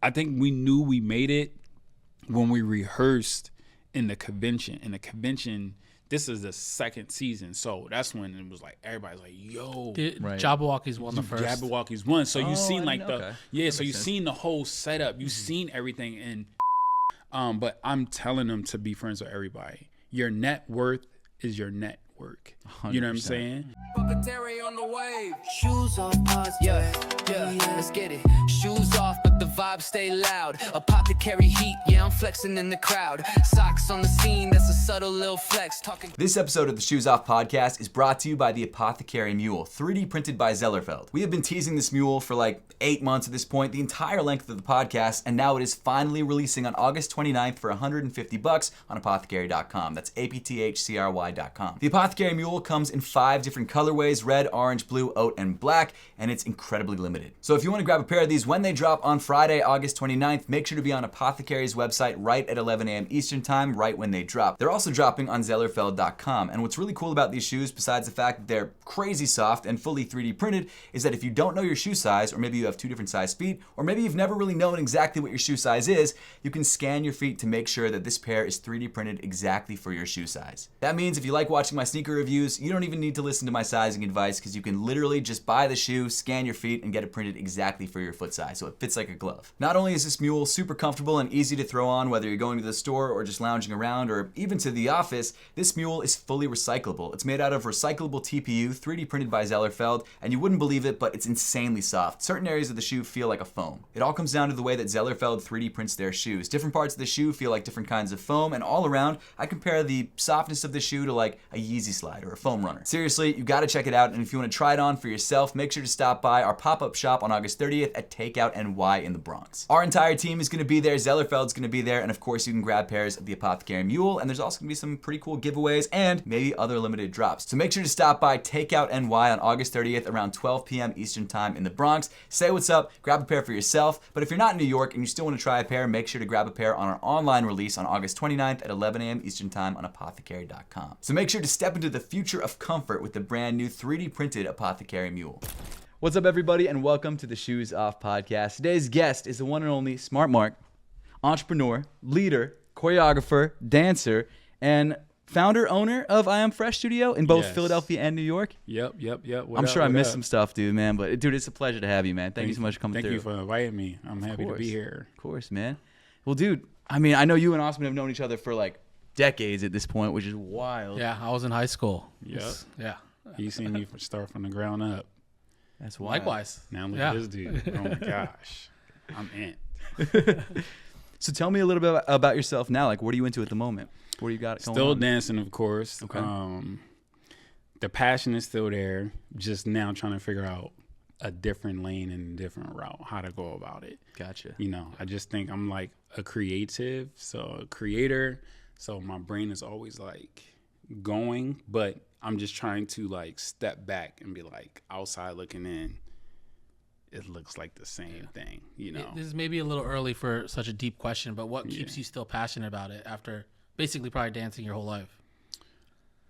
I think we knew we made it when we rehearsed in the convention. In the convention, this is the second season, so that's when it was like everybody's like, "Yo, Jabberwockies won the first." Jabberwockies won." So you seen like okay. so you seen the whole setup, you seen everything, and but I'm telling them to be friends with everybody. Your net worth is your network. 100%. You know what I'm saying? APTHCRY on the wave. Shoes off, pause, yeah, let's get it. Shoes off, but the vibe stay loud. APTHCRY heat, yeah, I'm flexing in the crowd. Socks on the scene, that's a subtle little flex. This episode of the Shoes Off podcast is brought to you by the APTHCRY mule, 3D printed by Zellerfeld. We have been teasing this mule for like 8 months at this point, the entire length of the podcast, and now it is finally releasing on August 29th for $150 on APTHCRY.com. That's APTHCRY.com. The APTHCRY mule comes in 5 different colorways: red, orange, blue, oat, and black, and it's incredibly limited. So if you want to grab a pair of these when they drop on Friday, August 29th, make sure to be on APTHCRY's website right at 11 a.m. Eastern time, right when they drop. They're also dropping on Zellerfeld.com, and what's really cool about these shoes, besides the fact that they're crazy soft and fully 3D printed, is that if you don't know your shoe size, or maybe you have 2 different size feet, or maybe you've never really known exactly what your shoe size is, you can scan your feet to make sure that this pair is 3D printed exactly for your shoe size. That means if you like watching my sneaker reviews, you don't even need to listen to my sizing advice, because you can literally just buy the shoe, scan your feet, and get it printed exactly for your foot size, so it fits like a glove. Not only is this mule super comfortable and easy to throw on, whether you're going to the store or just lounging around or even to the office, this mule is fully recyclable. It's made out of recyclable TPU, 3D printed by Zellerfeld, and you wouldn't believe it, but it's insanely soft. Certain areas of the shoe feel like a foam. It all comes down to the way that Zellerfeld 3D prints their shoes. Different parts of the shoe feel like different kinds of foam, and all around, I compare the softness of the shoe to like a Yeezy slide or a foam runner. Seriously, you gotta check it out, and if you wanna try it on for yourself, make sure to stop by our pop-up shop on August 30th at Takeout NY in the Bronx. Our entire team is gonna be there, Zellerfeld's gonna be there, and of course you can grab pairs of the APTHCRY mule, and there's also gonna be some pretty cool giveaways and maybe other limited drops. So make sure to stop by Takeout NY on August 30th around 12 p.m. Eastern time in the Bronx. Say what's up, grab a pair for yourself, but if you're not in New York and you still wanna try a pair, make sure to grab a pair on our online release on August 29th at 11 a.m. Eastern time on APTHCRY.com. So make sure to step into the future of comfort with the brand new 3D printed APTHCRY mule. What's up, everybody, and welcome to the Shoes Off podcast. Today's guest is the one and only Smart Mark, entrepreneur, leader, choreographer, dancer, and founder, owner of I Am Fresh Studio in both Philadelphia and New York. Yep. I'm sure I missed some stuff, dude, man. But dude, it's a pleasure to have you, man. Thank you so much for coming through. Thank you for inviting me. I'm happy to be here. Of course, man. Well, dude, I mean, I know you and Osman have known each other for like decades at this point, which is wild. Yeah, I was in high school. Yep. Yeah. He's seen me start from the ground up. That's wild. Likewise. Now look at this dude. Oh my gosh. I'm in. So tell me a little bit about yourself now. Like, what are you into at the moment? What do you got going on? Still dancing, of course. Okay. The passion is still there. Just now trying to figure out a different lane and a different route, how to go about it. Gotcha. You know, I just think I'm like a creative, so a creator. So my brain is always like going, but I'm just trying to like step back and be like outside looking in. It looks like the same thing, you know. This is maybe a little early for such a deep question, but what keeps you still passionate about it after basically probably dancing your whole life?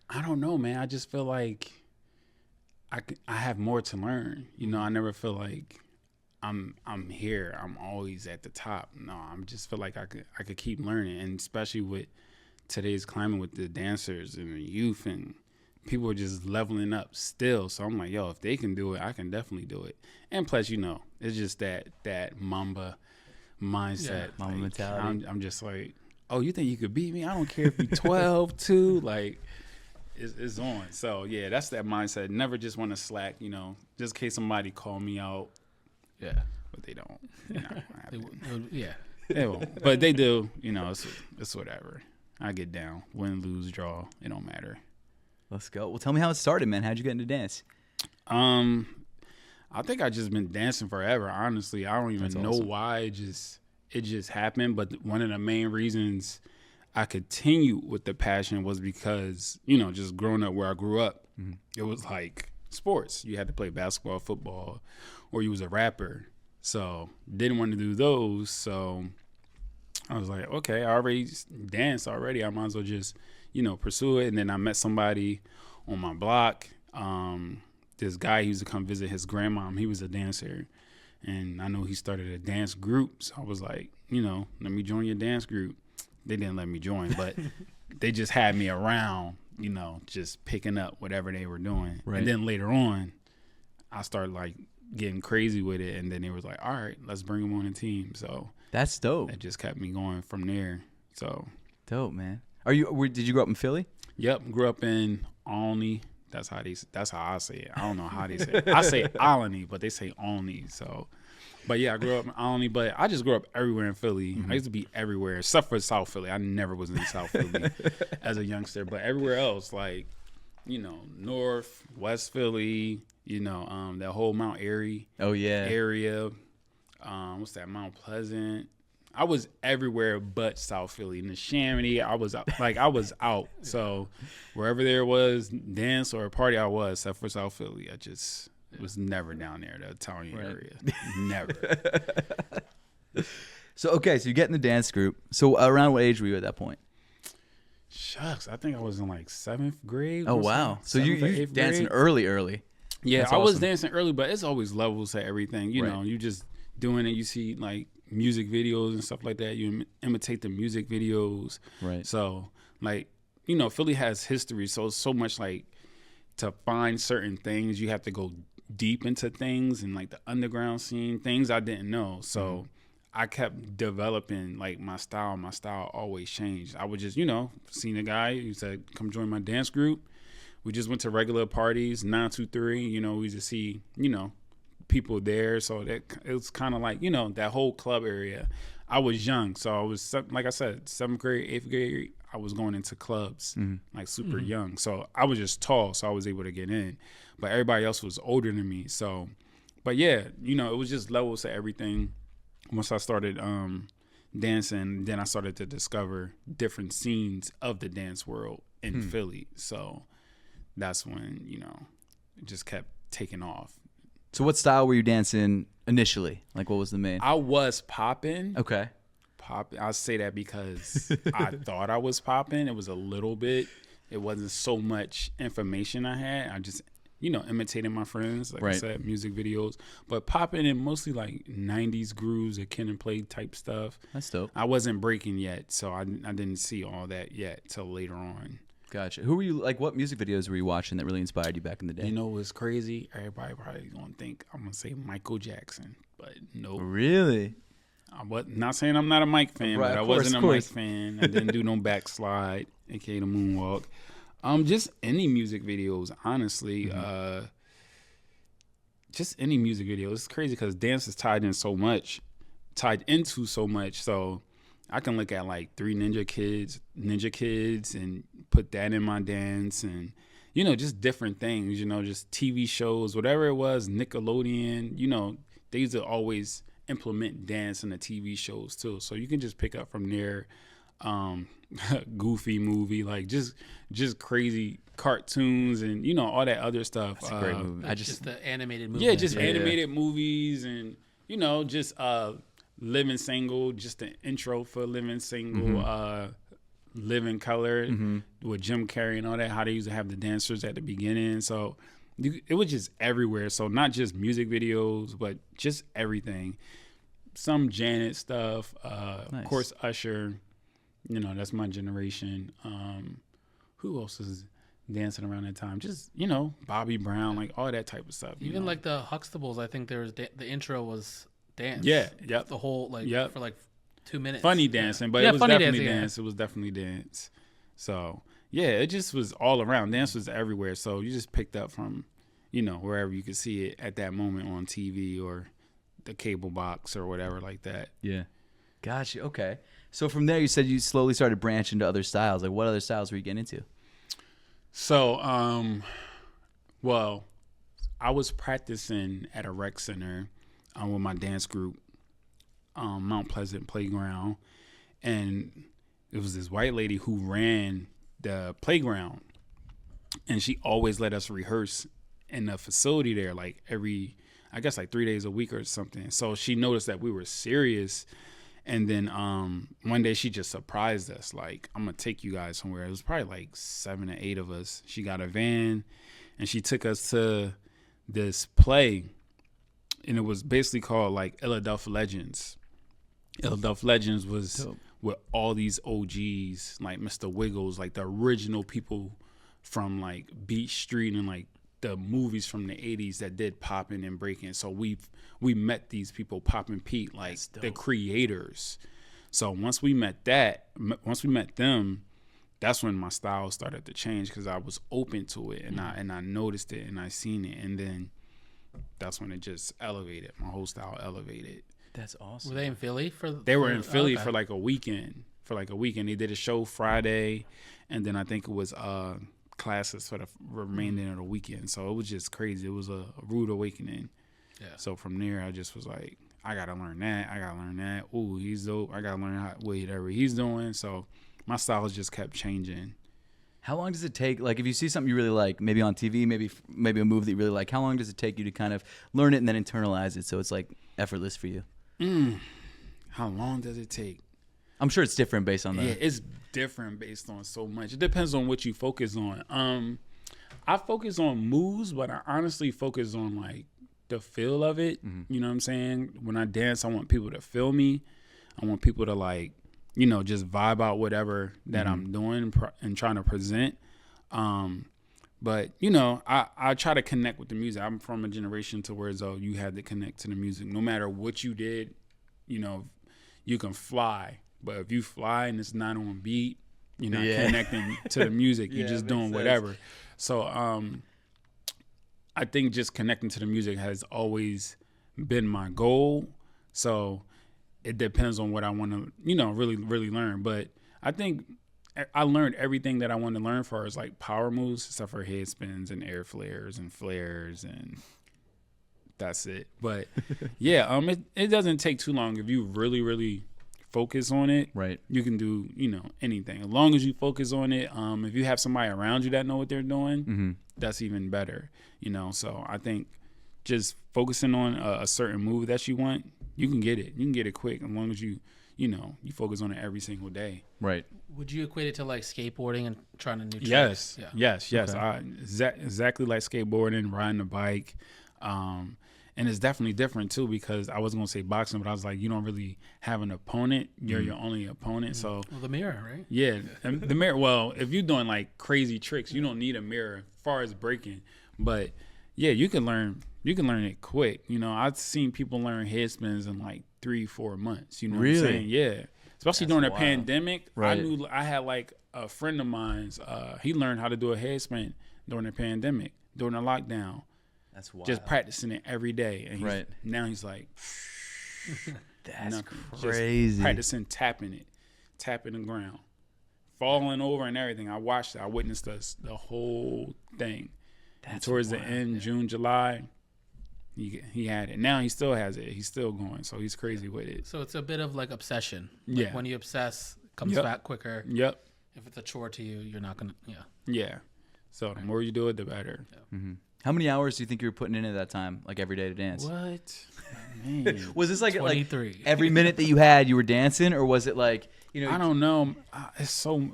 I don't know, man. I just feel like I have more to learn. You know, I never feel like I'm here. I'm always at the top. No, I just feel like I could keep learning, and especially with today's climate with the dancers and the youth, and people are just leveling up still. So I'm like, yo, if they can do it, I can definitely do it. And plus, you know, it's just that Mamba mindset. Mamba like, mentality. I'm just like, oh, you think you could beat me? I don't care if you're 12, 2. Like, it's on. So, yeah, that's that mindset. Never just want to slack, you know, just in case somebody call me out. Yeah. But they don't. You know, Yeah. they won't. But they do. You know, it's whatever. I get down. Win, lose, draw. It don't matter. Let's go. Well, tell me how it started, man. How'd you get into dance? I think I just been dancing forever. Honestly, I don't even know why. It just happened. But one of the main reasons I continued with the passion was because, you know, just growing up where I grew up, it was like sports. You had to play basketball, football, or you was a rapper. So didn't want to do those. So I was like, okay, I already danced already. I might as well just, you know, pursue it. And then I met somebody on my block. This guy, he used to come visit his grandmom. He was a dancer. And I know he started a dance group, so I was like, you know, let me join your dance group. They didn't let me join, but they just had me around, you know, just picking up whatever they were doing. Right. And then later on, I started like getting crazy with it, and then they was like, all right, let's bring him on the team. So that's dope. It just kept me going from there. So dope, man. Did you grow up in Philly? Yep, grew up in Olney. That's how I say it. I don't know how they say it. I say Olney, but they say Olney. So, but yeah, I grew up in Olney, but I just grew up everywhere in Philly. I used to be everywhere except for South Philly. I never was in South Philly as a youngster, but everywhere else, like, you know, North, West Philly, you know, that whole Mount Airy area. What's that, Mount Pleasant? I was everywhere but South Philly. In the Chamonix, I was out. So wherever there was dance or a party, I was, except for South Philly. I just was never down there, the Italian area. Never. So you get in the dance group. So around what age were you at that point? Shucks, I think I was in like 7th grade. Oh, wow. So you dancing early. Yeah, That's I was awesome. dancing early, but it's always levels to everything. You know, you just doing it. You see like music videos and stuff like that. You imitate the music videos. Right. So like, you know, Philly has history. So it's so much like to find certain things, you have to go deep into things and like the underground scene, things I didn't know. So I kept developing like my style. My style always changed. I would just, you know, seen a guy who said, come join my dance group. We just went to regular parties, 923, you know, we just see, you know, people there. So that it was kind of like, you know, that whole club area. I was young. So I was, like I said, 7th grade, 8th grade, I was going into clubs like super young. So I was just tall. So I was able to get in. But everybody else was older than me. So, but yeah, you know, it was just levels to everything. Once I started dancing, then I started to discover different scenes of the dance world in Philly. So that's when, you know, it just kept taking off. So what style were you dancing initially? Like what was the main? I was popping. Okay. I say that because I thought I was popping. It was a little bit. It wasn't so much information I had. I just, you know, imitating my friends, like I said, music videos. But popping in mostly like 90s grooves or Ken and Play type stuff. That's dope. I wasn't breaking yet, so I didn't see all that yet till later on. Gotcha. Who were you, like, what music videos were you watching that really inspired you back in the day? You know what's crazy? Everybody probably gonna think I'm gonna say Michael Jackson, but no. Really? Not saying I'm not a Mike fan, Right, but I of course, wasn't a Mike fan. I didn't do no backslide, aka the moonwalk. Just any music videos, honestly. Just any music videos. It's crazy because dance is tied into so much. So I can look at like 3 Ninja Kids, and put that in my dance, and you know, just different things. You know, just TV shows, whatever it was, Nickelodeon. You know, they used to always implement dance in the TV shows too. So you can just pick up from there. Goofy movie, like just crazy cartoons, and you know, all that other stuff. That's a great movie. Just the animated movies. Yeah, just animated movies, and you know, just Living Single, just the intro for Living Single, Living Color with Jim Carrey and all that, how they used to have the dancers at the beginning. So it was just everywhere. So not just music videos, but just everything. Some Janet stuff, of course Usher. You know, that's my generation. Who else is dancing around that time? Just, you know, Bobby Brown, like all that type of stuff. Even like the Huxtables, I think there was the intro was dance. Yeah, yep. The whole for like 2 minutes. Funny dancing, but it was definitely dance. It was definitely dance. So yeah, it just was all around. Dance was everywhere. So you just picked up from, you know, wherever you could see it at that moment on TV or the cable box or whatever like that. Yeah. Gotcha. Okay. So from there, you said you slowly started branching to other styles. Like, what other styles were you getting into? So, well, I was practicing at a rec center with my dance group, Mount Pleasant Playground, and it was this white lady who ran the playground, and she always let us rehearse in the facility there, like I guess like 3 days a week or something. So she noticed that we were serious. And then one day she just surprised us, like, I'm going to take you guys somewhere. It was probably like 7 or 8 of us. She got a van, and she took us to this play. and it was basically called like Philadelphia Legends. Philadelphia Legends was dope. With all these OGs like Mr. Wiggles, like the original people from like Beach Street and like the movies from the 80s that did popping and breaking. So we met these people, Poppin' Pete, like the creators. So once we met them, that's when my style started to change because I was open to it and I noticed it and I seen it, and then that's when it just elevated. My whole style elevated. That's awesome. Were they in Philly They were in Philly for like a weekend. They did a show Friday, and then I think it was classes for the remainder of the weekend. So it was just crazy. It was a rude awakening. Yeah. So from there, I just was like, I gotta learn that. Ooh, he's dope. I gotta learn whatever he's doing. So my style just kept changing. How long does it take? Like, if you see something you really like, maybe on TV, maybe a move that you really like, how long does it take you to kind of learn it and then internalize it so it's like effortless for you? How long does it take? I'm sure it's different based on that. Yeah, it's different based on so much. It depends on what you focus on. I focus on moves, but I honestly focus on like the feel of it. You know what I'm saying? When I dance, I want people to feel me. I want people to like, you know, just vibe out whatever that I'm doing and trying to present. But, you know, I try to connect with the music. I'm from a generation to where you had to connect to the music. No matter what you did, you know, you can fly. But if you fly and it's not on beat, you're not connecting to the music. You're just doing whatever. So I think just connecting to the music has always been my goal. So it depends on what I want to, you know, really, really learn. But I think I learned everything that I wanted to learn for as like power moves, except for head spins and air flares and flares, and that's it. But yeah, it doesn't take too long if you really, really focus on it. Right. You can do, you know, anything as long as you focus on it. If you have somebody around you that know what they're doing, that's even better. You know, so I think just focusing on a certain move that you want, you can get it. You can get it quick as long as you know, you focus on it every single day. Right. Would you equate it to like skateboarding and trying to new tricks? Yes. Okay. Exactly like skateboarding, riding a bike. And it's definitely different too, because I wasn't going to say boxing, but I was like, you don't really have an opponent. You're your only opponent. So the mirror, right? Yeah. The mirror. Well, if you're doing like crazy tricks, you don't need a mirror as far as breaking. But yeah, you can learn it quick. You know, I've seen people learn head spins in like 3-4 months. You know what I'm saying? Yeah. Especially during the pandemic. Right. I had like a friend of mine's, he learned how to do a head spin during the pandemic, during the lockdown. That's wild. Just practicing it every day. And now he's like, that's crazy. Just practicing tapping the ground, falling over and everything. I watched it. I witnessed the whole thing. That's towards wild, the end, man. June, July, he had it. Now he still has it. He's still going. So he's crazy with it. So it's a bit of like obsession. Like when you obsess, it comes back quicker. Yep. If it's a chore to you, you're not going to, Yeah. So the more you do it, the better. Yeah. How many hours do you think you were putting into that time, like every day to dance? What? Man. Was this like 23. Like every minute that you had, you were dancing, or was it like, you know? I don't know. It's so.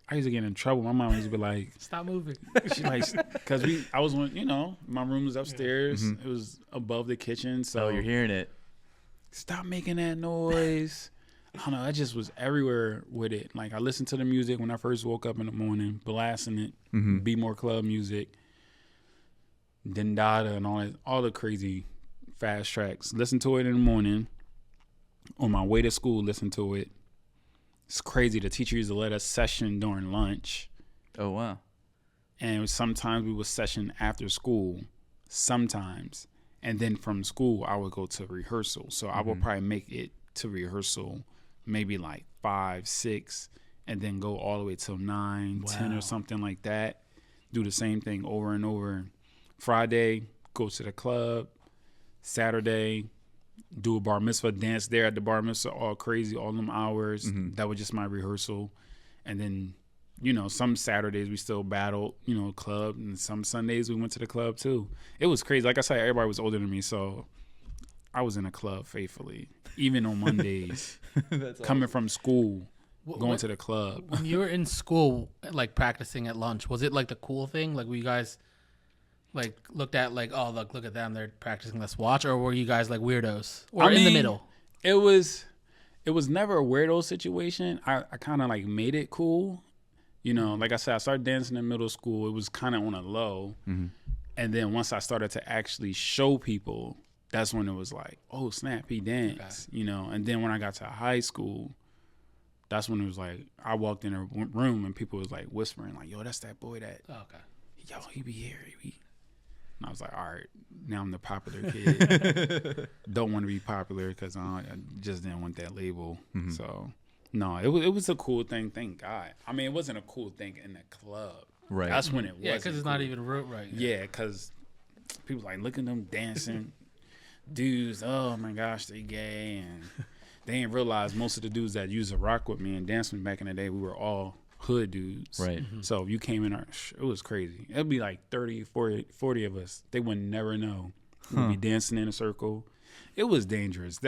I used to get in trouble. My mom used to be like, "Stop moving." She like, because I was, you know, my room was upstairs. It was above the kitchen, so you're hearing it. Stop making that noise. I don't know. I just was everywhere with it. Like I listened to the music when I first woke up in the morning, blasting it, Be More Club music. Dendada and all the crazy fast tracks. Listen to it in the morning. On my way to school, listen to it. It's crazy. The teacher used to let us session during lunch. Oh, wow. And sometimes we would session after school. Sometimes. And then from school, I would go to rehearsal. So I would probably make it to rehearsal maybe like 5, 6, and then go all the way till 9, 10 or something like that. Do the same thing over and over. Friday, go to the club. Saturday, do a bar mitzvah, dance there at the bar mitzvah, all crazy, all them hours. That was just my rehearsal. And then, you know, some Saturdays we still battled, you know, club. And some Sundays we went to the club too. It was crazy. Like I said, everybody was older than me, so I was in a club faithfully, even on Mondays. Coming from school, going to the club. When you were in school, like practicing at lunch, was it like the cool thing? Like were you guys... like looked at like, oh look at them, they're practicing, let's watch, or were you guys like weirdos or in the middle? It was never a weirdo situation. I kind of like made it cool. You know, like I said, I started dancing in middle school. It was kind of on a low. Mm-hmm. And then once I started to actually show people, that's when it was like, oh, snap, he danced, you know. And then when I got to high school, that's when it was like, I walked in a room and people was like whispering, like, yo, that's that boy that, yo, he be here. And I was like, all right, now I'm the popular kid. Don't want to be popular because I just didn't want that label. Mm-hmm. So, no, it was a cool thing, thank God. I mean, it wasn't a cool thing in the club. Right. That's when it was. Yeah, because it's not even right. Yeah, because people like, look at them dancing. Dudes, oh my gosh, they gay. And they didn't realize most of the dudes that used to rock with me and dance with me back in the day, we were all hood dudes. Right. Mm-hmm. So if you came in it was crazy. It'd be like 30, 40 of us. They would never know. We'd be dancing in a circle. It was dangerous.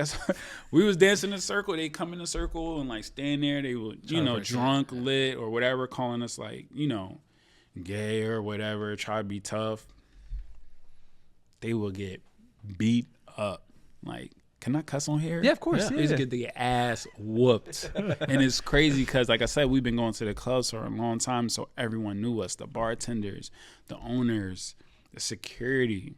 We was dancing in a circle. They come in a circle and like stand there. They would, drunk, lit, or whatever, calling us like, gay or whatever, try to be tough. They will get beat up. Like, can I cuss on here? Yeah, of course. They just get the ass whooped. And it's crazy because, like I said, we've been going to the clubs for a long time, so everyone knew us. The bartenders, the owners, the security.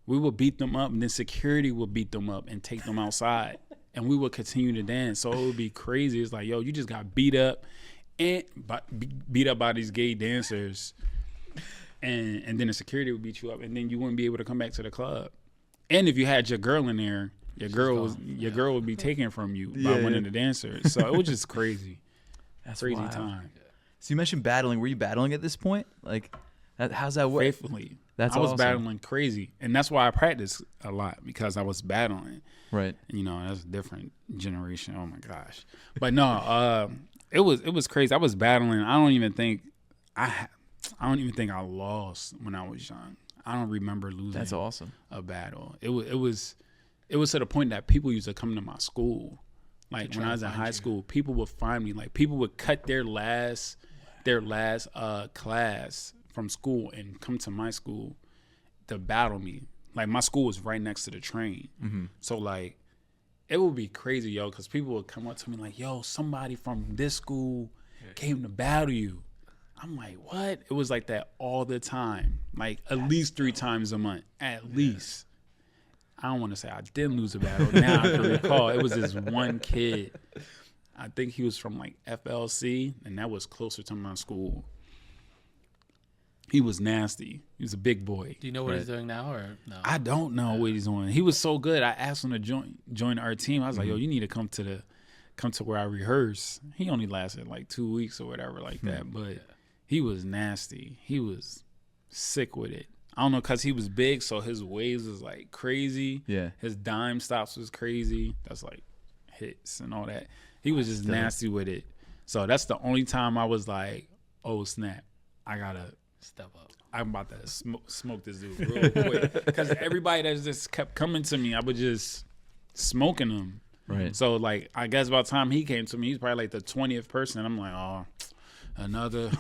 We would beat them up, and then security would beat them up and take them outside. And we would continue to dance. So it would be crazy. It's like, yo, you just got beat up by these gay dancers. And then the security would beat you up, and then you wouldn't be able to come back to the club. And if you had your girl in there, your girl would be taken from you by one of the dancers. So it was just crazy. That's crazy wild. time. So you mentioned battling. Were you battling at this point? Like, how's that work? Faithfully. I was awesome. battling crazy, and that's why I practiced a lot, because I was battling. Right. That's a different generation. Oh my gosh. But no, it was crazy. I was battling. I don't even think I lost when I was young. I don't remember losing. That's awesome. A battle. It was to the point that people used to come to my school. Like when I was in high school, people would find me. Like people would cut their last class from school and come to my school to battle me. Like my school was right next to the train. Mm-hmm. So like it would be crazy, yo, because people would come up to me like, yo, somebody from this school came to battle you. I'm like, what? It was like that all the time, like at least 3 times a month, at least. I don't want to say I didn't lose a battle. Now I can recall it was this one kid. I think he was from like FLC, and that was closer to my school. He was nasty. He was a big boy. Do you know what he's doing now, or no? I don't know what he's doing. He was so good. I asked him to join our team. I was like, yo, you need to come to where I rehearse. He only lasted like 2 weeks or whatever like that, but he was nasty. He was sick with it. I don't know, because he was big, so his waves was like crazy. Yeah. His dime stops was crazy. That's like hits and all that. He was just nasty with it. So that's the only time I was like, oh, snap. I got to step up. I'm about to smoke this dude real quick. Because everybody that just kept coming to me, I was just smoking them. Right. So, like, I guess by the time he came to me, he's probably like the 20th person. And I'm like, oh, another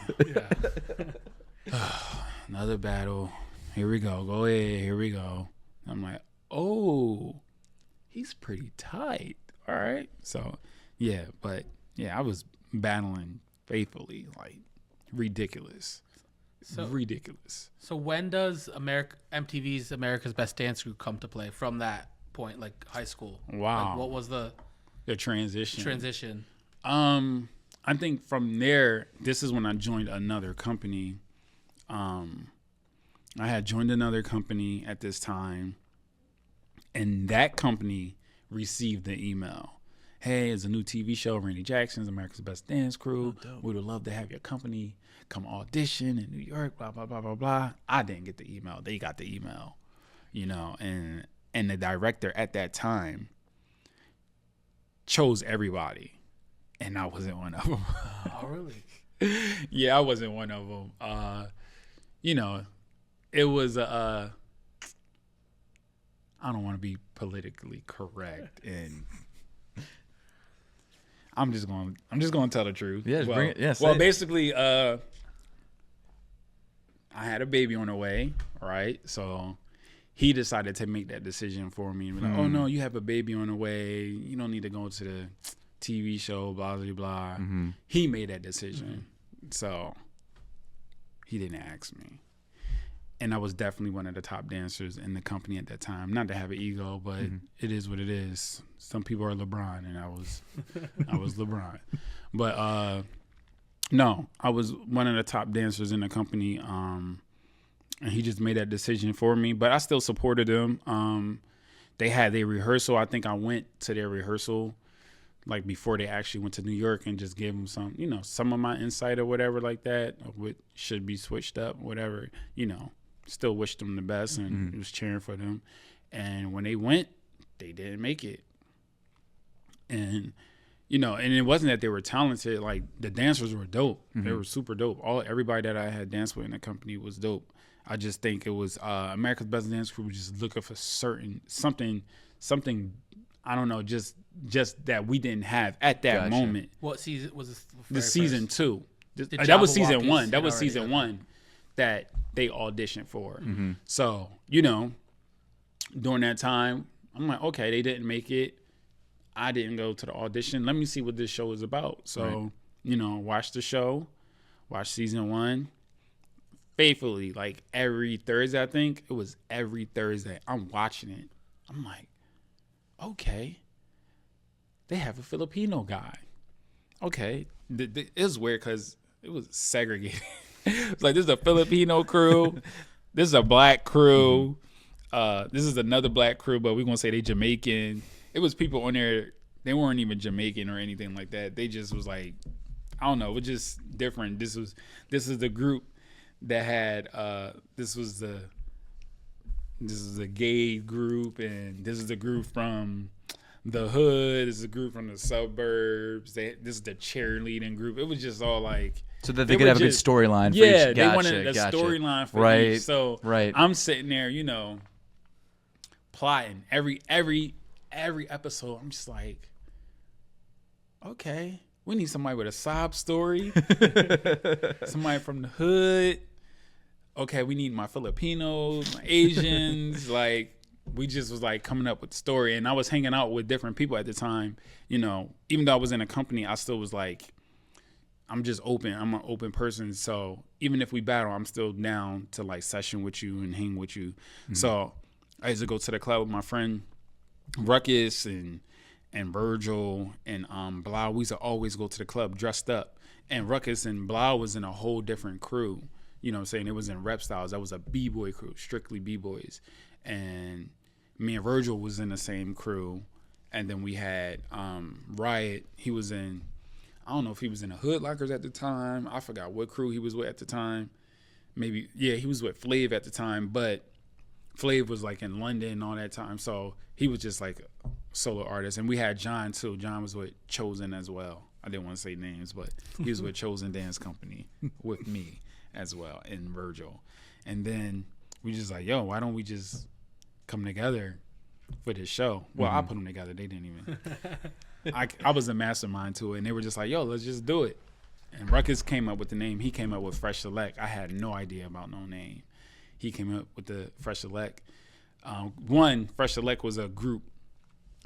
another battle. Here we go. Go ahead. Here we go. I'm like, oh, he's pretty tight. All right. So, I was battling faithfully, like ridiculous. Ridiculous. So when does MTV's America's Best Dance Crew come to play from that point, like high school? Wow. Like, what was the transition? I think from there, this is when I joined another company. I had joined another company at this time, and that company received the email. Hey, it's a new TV show, Randy Jackson's America's Best Dance Crew. We would love to have your company come audition in New York, blah, blah, blah, blah, blah. I didn't get the email. They got the email, and the director at that time chose everybody, and I wasn't one of them. Oh, really? Yeah, I wasn't one of them. It was I don't want to be politically correct, and I'm just going to tell the truth. Yeah, bring it. Yes. Well, basically, I I had a baby on the way, right? So he decided to make that decision for me. And be like, oh, no, you have a baby on the way. You don't need to go to the TV show, blah, blah, blah. He made that decision. So he didn't ask me. And I was definitely one of the top dancers in the company at that time. Not to have an ego, but it is what it is. Some people are LeBron, and I was LeBron. But no, I was one of the top dancers in the company. And he just made that decision for me. But I still supported him. They had their rehearsal. I think I went to their rehearsal like before they actually went to New York and just gave them some, you know, some of my insight or whatever like that, of what should be switched up, whatever, you know. Still wished them the best and was cheering for them. And when they went, they didn't make it. And, you know, and it wasn't that they were talented. Like, the dancers were dope. They were super dope. Everybody that I had danced with in the company was dope. I just think it was America's Best Dance Crew was just looking for something, I don't know, just that we didn't have at that moment. What season was this? The season 2. That was season 1. That was season 1 that they auditioned for. So, you know, during that time, I'm like, okay, they didn't make it. I didn't go to the audition. Let me see what this show is about. So, you know, watch the show, watch season 1 faithfully, like every Thursday, I think. It was every Thursday. I'm watching it. I'm like, okay, they have a Filipino guy. Okay. It was weird because it was segregated. It's like, this is a Filipino crew. This is a black crew. This is another black crew, but we're going to say they Jamaican. It was people on there. They weren't even Jamaican or anything like that. They just was like, I don't know. It was just different. This is the group that had, this is the gay group, and this is the group from the hood. This is a group from the suburbs. This is the cheerleading group. It was just all like, so that they could have a good storyline for each. Yeah, they wanted a storyline for each. So I'm sitting there, you know, plotting every episode. I'm just like, okay, we need somebody with a sob story. Somebody from the hood. Okay, we need my Filipinos, my Asians. Like, we just was like coming up with the story. And I was hanging out with different people at the time. You know, even though I was in a company, I still was like, I'm just open. I'm an open person. So even if we battle, I'm still down to like session with you and hang with you. So I used to go to the club with my friend Ruckus and Virgil and Blau. We used to always go to the club dressed up. And Ruckus and Blau was in a whole different crew. You know what I'm saying? It was in Rep Styles. That was a B-boy crew, strictly B-boys. And me and Virgil was in the same crew. And then we had Riot. He was in, I don't know if he was in the Hood Lockers at the time. I forgot what crew he was with at the time. Maybe, yeah, he was with Flav at the time. But Flav was like in London and all that time. So he was just like a solo artist. And we had John too. John was with Chosen as well. I didn't want to say names, but he was with Chosen Dance Company with me as well, and Virgil. And then we just like, yo, why don't we just come together for this show? Well, I put them together. They didn't even. I was a mastermind to it, and they were just like, yo, let's just do it. And Ruckus came up with the name. He came up with Fresh Select. I had no idea about no name. He came up with the Fresh Select. Fresh Select was a group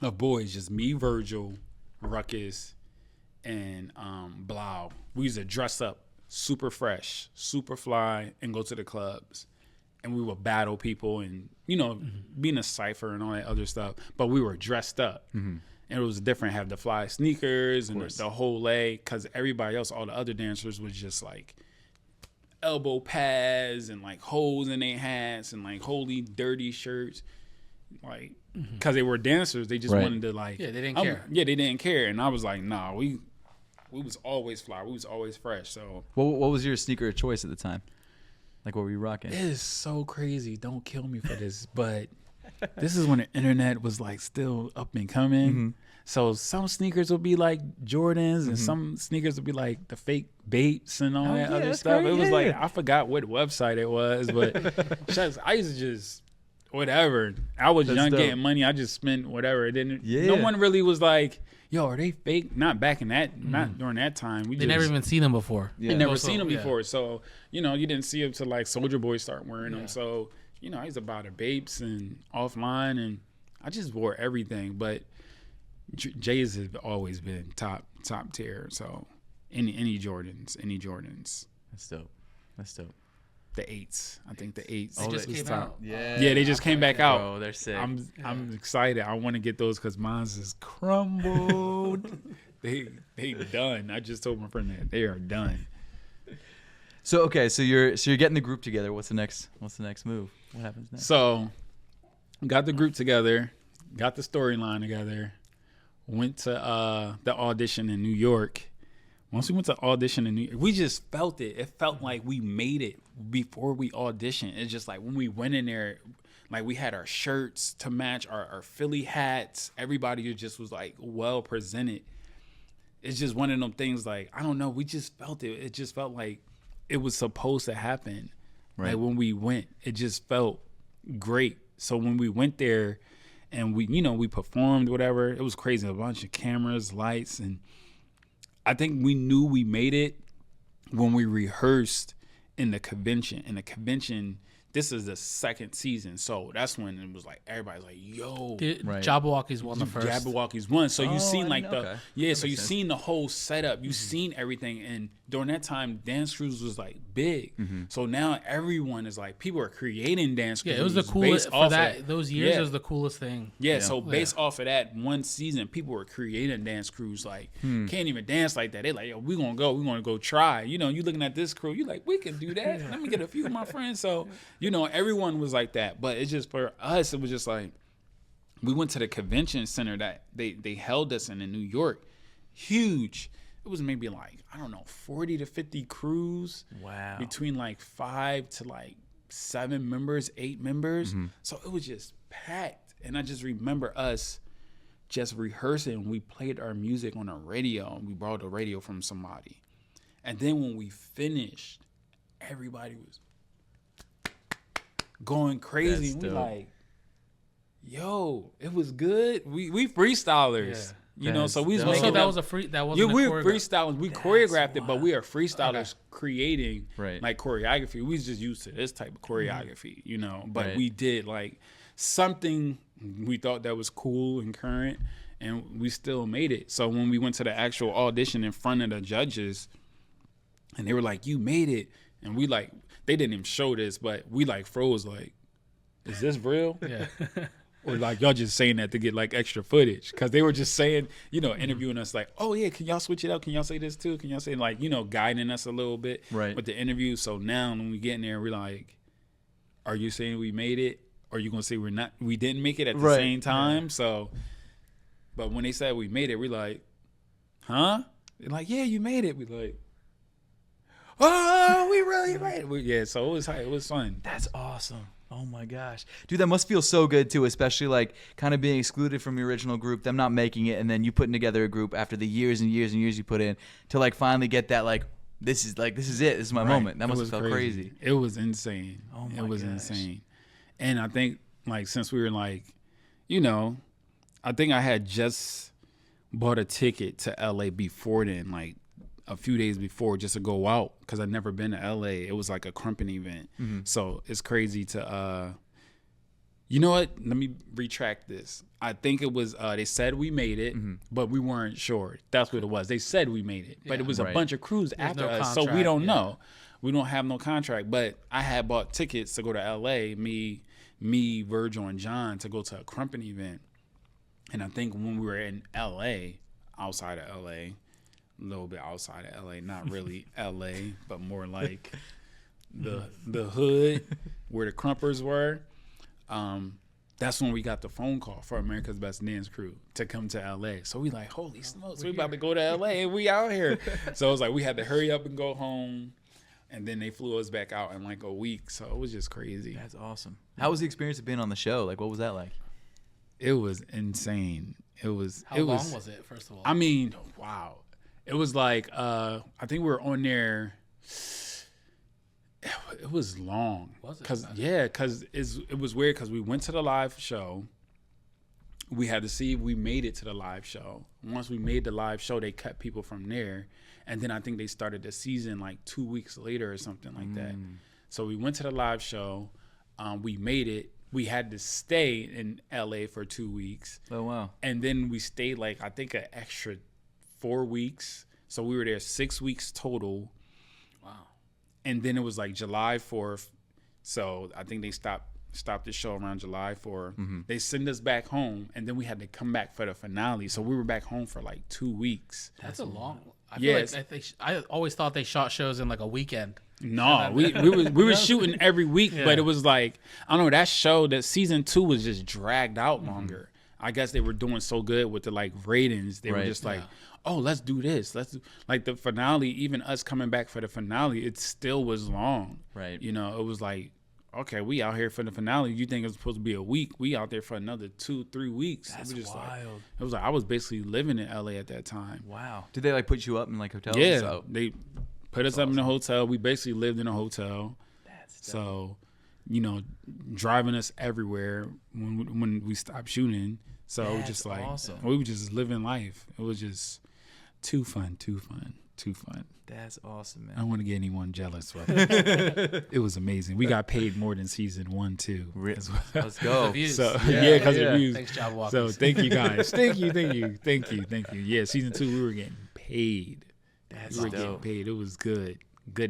of boys, just me, Virgil, Ruckus, and Blau. We used to dress up super fresh, super fly, and go to the clubs. And we would battle people and, you know, be in a cypher and all that other stuff. But we were dressed up. And it was different. Have the fly sneakers and the whole leg. Because everybody else, all the other dancers, was just like elbow pads and like holes in their hats and like holy dirty shirts. Like, because they were dancers. They just wanted to like. Yeah, they didn't care. Yeah, they didn't care. And I was like, nah, we was always fly. We was always fresh. So what was your sneaker of choice at the time? Like, what were you rocking? It is so crazy. Don't kill me for this, but this is when the internet was like still up and coming. So some sneakers would be like Jordans, and some sneakers would be like the fake Bates and all that other stuff. It was like, I forgot what website it was, but I used to just whatever. I was young, getting money. I just spent whatever. It didn't. No one really was like, yo, are they fake? Not back in that, not during that time. They never even seen them before. They never seen them before. So, you know, you didn't see them till like Soulja Boy start wearing them. So, you know, I used to buy the Bapes and Offline, and I just wore everything. But Jay's have always been top tier. So, any Jordans. That's dope. The 8s. I think the 8s. They just came out. Yeah, they just came back out. Bro, they're sick. I'm excited. I want to get those because mine's is crumbled. they done. I just told my friend that they are done. So okay, so you're getting the group together. What's the next move? What happens next? So got the group together, got the storyline together, went to the audition in New York. Once we went to audition in New York, we just felt it. It felt like we made it before we auditioned. It's just like when we went in there, like we had our shirts to match, our Philly hats. Everybody just was like well presented. It's just one of them things like, I don't know, we just felt it. It just felt like it was supposed to happen. Right. Like when we went, it just felt great. So when we went there and we performed, whatever, it was crazy. A bunch of cameras, lights, and I think we knew we made it when we rehearsed in the convention. In the convention, this is the second season, so that's when it was like everybody's like, "Yo, Jabberwockies won the first." Jabberwockies won, so you seen like okay. so you seen the whole setup, you seen everything, and during that time, dance crews was like big. So now everyone is like, people are creating dance crews. Yeah, it was the coolest for those years. It was the coolest thing. Yeah, so based off of that one season, people were creating dance crews like can't even dance like that. They like, yo, we're gonna go try. You know, you looking at this crew, you like, we can do that. Let me get a few of my friends. So, you know, everyone was like that. But it's just for us, it was just like we went to the convention center that they held us in New York. Huge. It was maybe like, I don't know, 40 to 50 crews. Wow. Between like 5 to like 7 members, 8 members. So it was just packed. And I just remember us just rehearsing. We played our music on a radio. We borrowed a radio from somebody. And then when we finished, everybody was going crazy. We like, yo, it was good. We freestylers. Yeah. You know, so we was making that was a free. That wasn't. Yeah, we were freestylers. We choreographed it, but we are freestylers creating like choreography. We was just used to this type of choreography, you know. But we did like something we thought that was cool and current, and we still made it. So when we went to the actual audition in front of the judges, and they were like, "You made it," and we like, they didn't even show this, but we like froze like, "Is this real?" Yeah. Or like y'all just saying that to get like extra footage, because they were just saying, you know, interviewing us like, oh yeah, can y'all switch it up? Can y'all say this too? Can y'all say, like, you know, guiding us a little bit with the interview. So now when we get in there, we're like, are you saying we made it? Or are you gonna say we didn't make it at the same time? Yeah. So, but when they said we made it, we're like, huh? They're like, yeah, you made it. We like, oh, we really made it. So it was fun. That's awesome. Oh my gosh. Dude, that must feel so good too, especially like kind of being excluded from your original group, them not making it, and then you putting together a group after the years and years and years you put in to like finally get that like, this is it. This is my moment. That must have felt crazy. It was insane. Oh my gosh. Insane. And I think like since we were like, you know, I think I had just bought a ticket to LA before then, like a few days before, just to go out, because I'd never been to LA. It was like a company event. So it's crazy to you know what, let me retract this. I think it was they said we made it, but we weren't sure. That's what it was. They said we made it, but it was a bunch of crews after us, so we don't know. We don't have no contract. But I had bought tickets to go to LA, me, Virgil, and John, to go to a company event. And I think when we were in LA, outside of LA, a little bit outside of LA, not really LA, but more like the hood where the Crumpers were. That's when we got the phone call for America's Best Dance Crew to come to LA. So we like, holy smokes, we about to go to LA and we out here. So it was like we had to hurry up and go home, and then they flew us back out in like a week. So it was just crazy. That's awesome. How was the experience of being on the show? Like, what was that like? It was insane. How long was it, first of all? I mean, wow. It was like, I think we were on there. It was long. Was it? Because it was weird, because we went to the live show. we had to see if we made it to the live show. Once we made the live show, they cut people from there. And then I think they started the season like 2 weeks later or something like that. So we went to the live show. We made it. We had to stay in LA for 2 weeks. Oh, wow. And then we stayed like, I think, an extra 4 weeks. So we were there 6 weeks total. Wow. And then it was like July 4th. So I think they stopped the show around July 4th. They send us back home, and then we had to come back for the finale. So we were back home for like 2 weeks. That's a long. I feel like I always thought they shot shows in like a weekend. No, we were shooting every week, but it was like, I don't know, that show, that season 2 was just dragged out longer. I guess they were doing so good with the like ratings. They were just like, oh, let's do this. Like the finale, even us coming back for the finale, it still was long. Right. You know, it was like, okay, we out here for the finale. You think it's supposed to be a week? We out there for another 2-3 weeks. That's just wild. Like, it was like I was basically living in LA at that time. Wow. Did they like put you up in like hotels? Yeah, they put us up in a hotel. We basically lived in a hotel. That's dope. So, you know, driving us everywhere when we stopped shooting. So it was just like we were just living life. It was just too fun. That's awesome, man. I don't want to get anyone jealous, but it was amazing. We got paid more than season 1 too. As well. Let's go. So because of views. Thanks, job walkers. So thank you guys. Thank you. Yeah, season 2 we were getting paid. That's we were dope. getting paid. It was good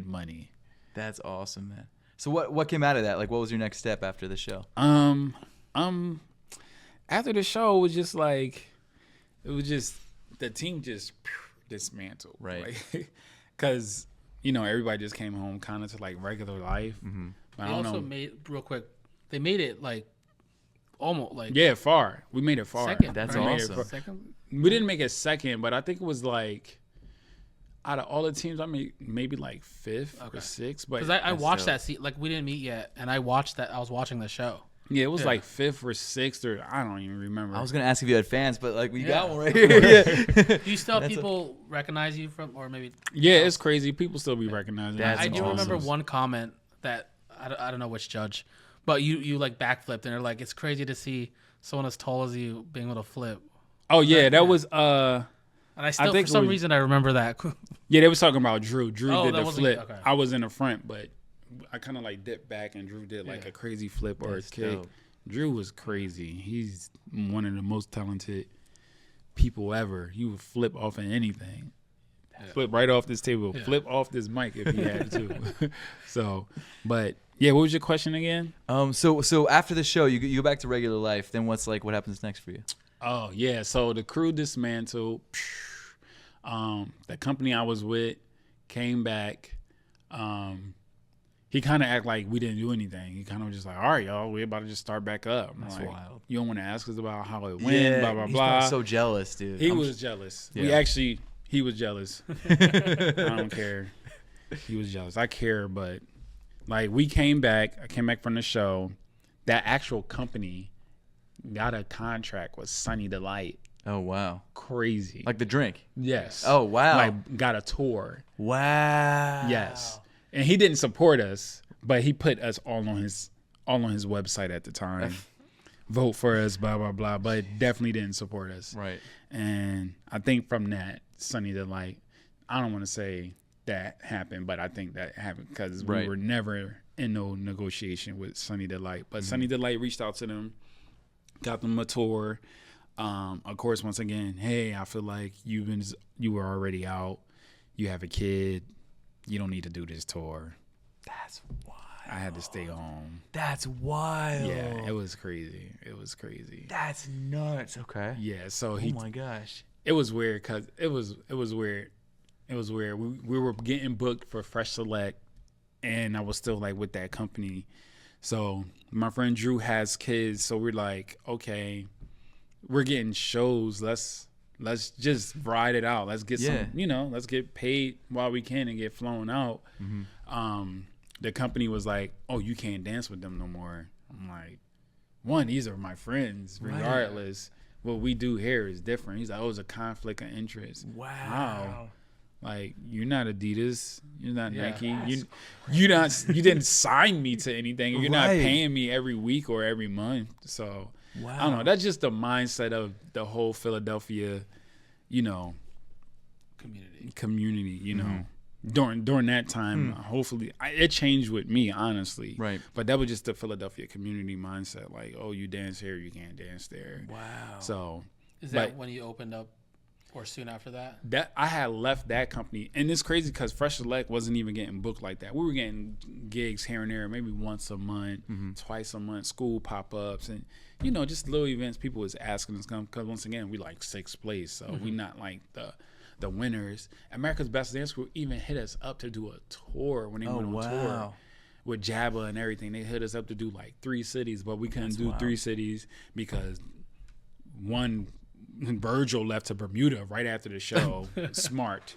money. That's awesome, man. So what came out of that? Like, what was your next step after the show? After the show, it was just the team just dismantled, right? Because everybody just came home kind of to like regular life. They also made, real quick, they made it like almost like far. We made it far. Second. That's right? awesome. Second. We didn't make it second, but I think it was like out of all the teams, I made maybe like 5th or 6th. But because I watched that scene, like we didn't meet yet, and I watched that. I was watching the show. Yeah, it was like 5th or 6th, or I don't even remember. I was gonna ask if you had fans, but like we got one right here. Do you still have people recognize you from, or maybe? Yeah, it's crazy. People still be recognizing. I do remember one comment that I don't know which judge, but you like backflipped, and they're like, it's crazy to see someone as tall as you being able to flip. Oh yeah, that was And I still, for some reason, I remember that. Yeah, they was talking about Drew. Drew did the flip. Okay. I was in the front, but I kind of like dipped back, and Drew did like a crazy flip or a kick. Dope. Drew was crazy. He's one of the most talented people ever. He would flip off of anything. Flip right off this table. Flip off this mic if he had to. So, but yeah, what was your question again? So after the show, you go back to regular life. Then what happens next for you? Oh yeah, so the crew dismantled. The company I was with came back. He kind of act like we didn't do anything. He kind of was just like, all right, y'all, we're about to just start back up. I'm That's like, wild. You don't want to ask us about how it went, blah, blah, blah. He's so jealous, dude. He was jealous. Yeah. He was jealous. I don't care. He was jealous. I care, but like I came back from the show. That actual company got a contract with Sunny Delight. Oh, wow. Crazy. Like the drink? Yes. Oh, wow. Like got a tour. Wow. Yes. And he didn't support us, but he put us all on his website at the time. Vote for us, blah, blah, blah. But definitely didn't support us. Right. And I think from that, Sunny Delight, I don't want to say that happened, but I think that happened because we were never in no negotiation with Sunny Delight. But Sunny Delight reached out to them, got them a tour. Of course, once again, hey, I feel like you were already out. You have a kid. You don't need to do this tour. That's wild. I had to stay home. That's wild. Yeah, it was crazy. That's nuts. Okay. Yeah, so oh my gosh. It was weird because it was weird. It was weird. We were getting booked for Fresh Select, and I was still like with that company. So my friend Drew has kids, so we're like, okay, we're getting shows. Let's just ride it out. Let's get some, let's get paid while we can and get flown out. The company was like, oh, you can't dance with them no more. I'm like, one, these are my friends, regardless. Right. What we do here is different. He's like, oh, it's a conflict of interest. Wow. Like, you're not Adidas. You're not Nike. You didn't sign me to anything. You're not paying me every week or every month. So Wow. I don't know. That's just the mindset of the whole Philadelphia, you know, community, you know. During that time, hopefully, it changed with me, honestly. Right. But that was just the Philadelphia community mindset. Like, oh, you dance here, you can't dance there. Wow. So, Is that when you opened up, or soon after that? That I had left that company, and it's crazy because Fresh Select wasn't even getting booked like that. We were getting gigs here and there, maybe once a month, twice a month, school pop-ups, and you know, just little events. People was asking us to come because once again, we like sixth place, so we not like the winners. America's Best Dance Crew even hit us up to do a tour when they went on tour with Jabba and everything. They hit us up to do like 3 cities, but we couldn't do 3 cities because one, Virgil left to Bermuda right after the show. Smart.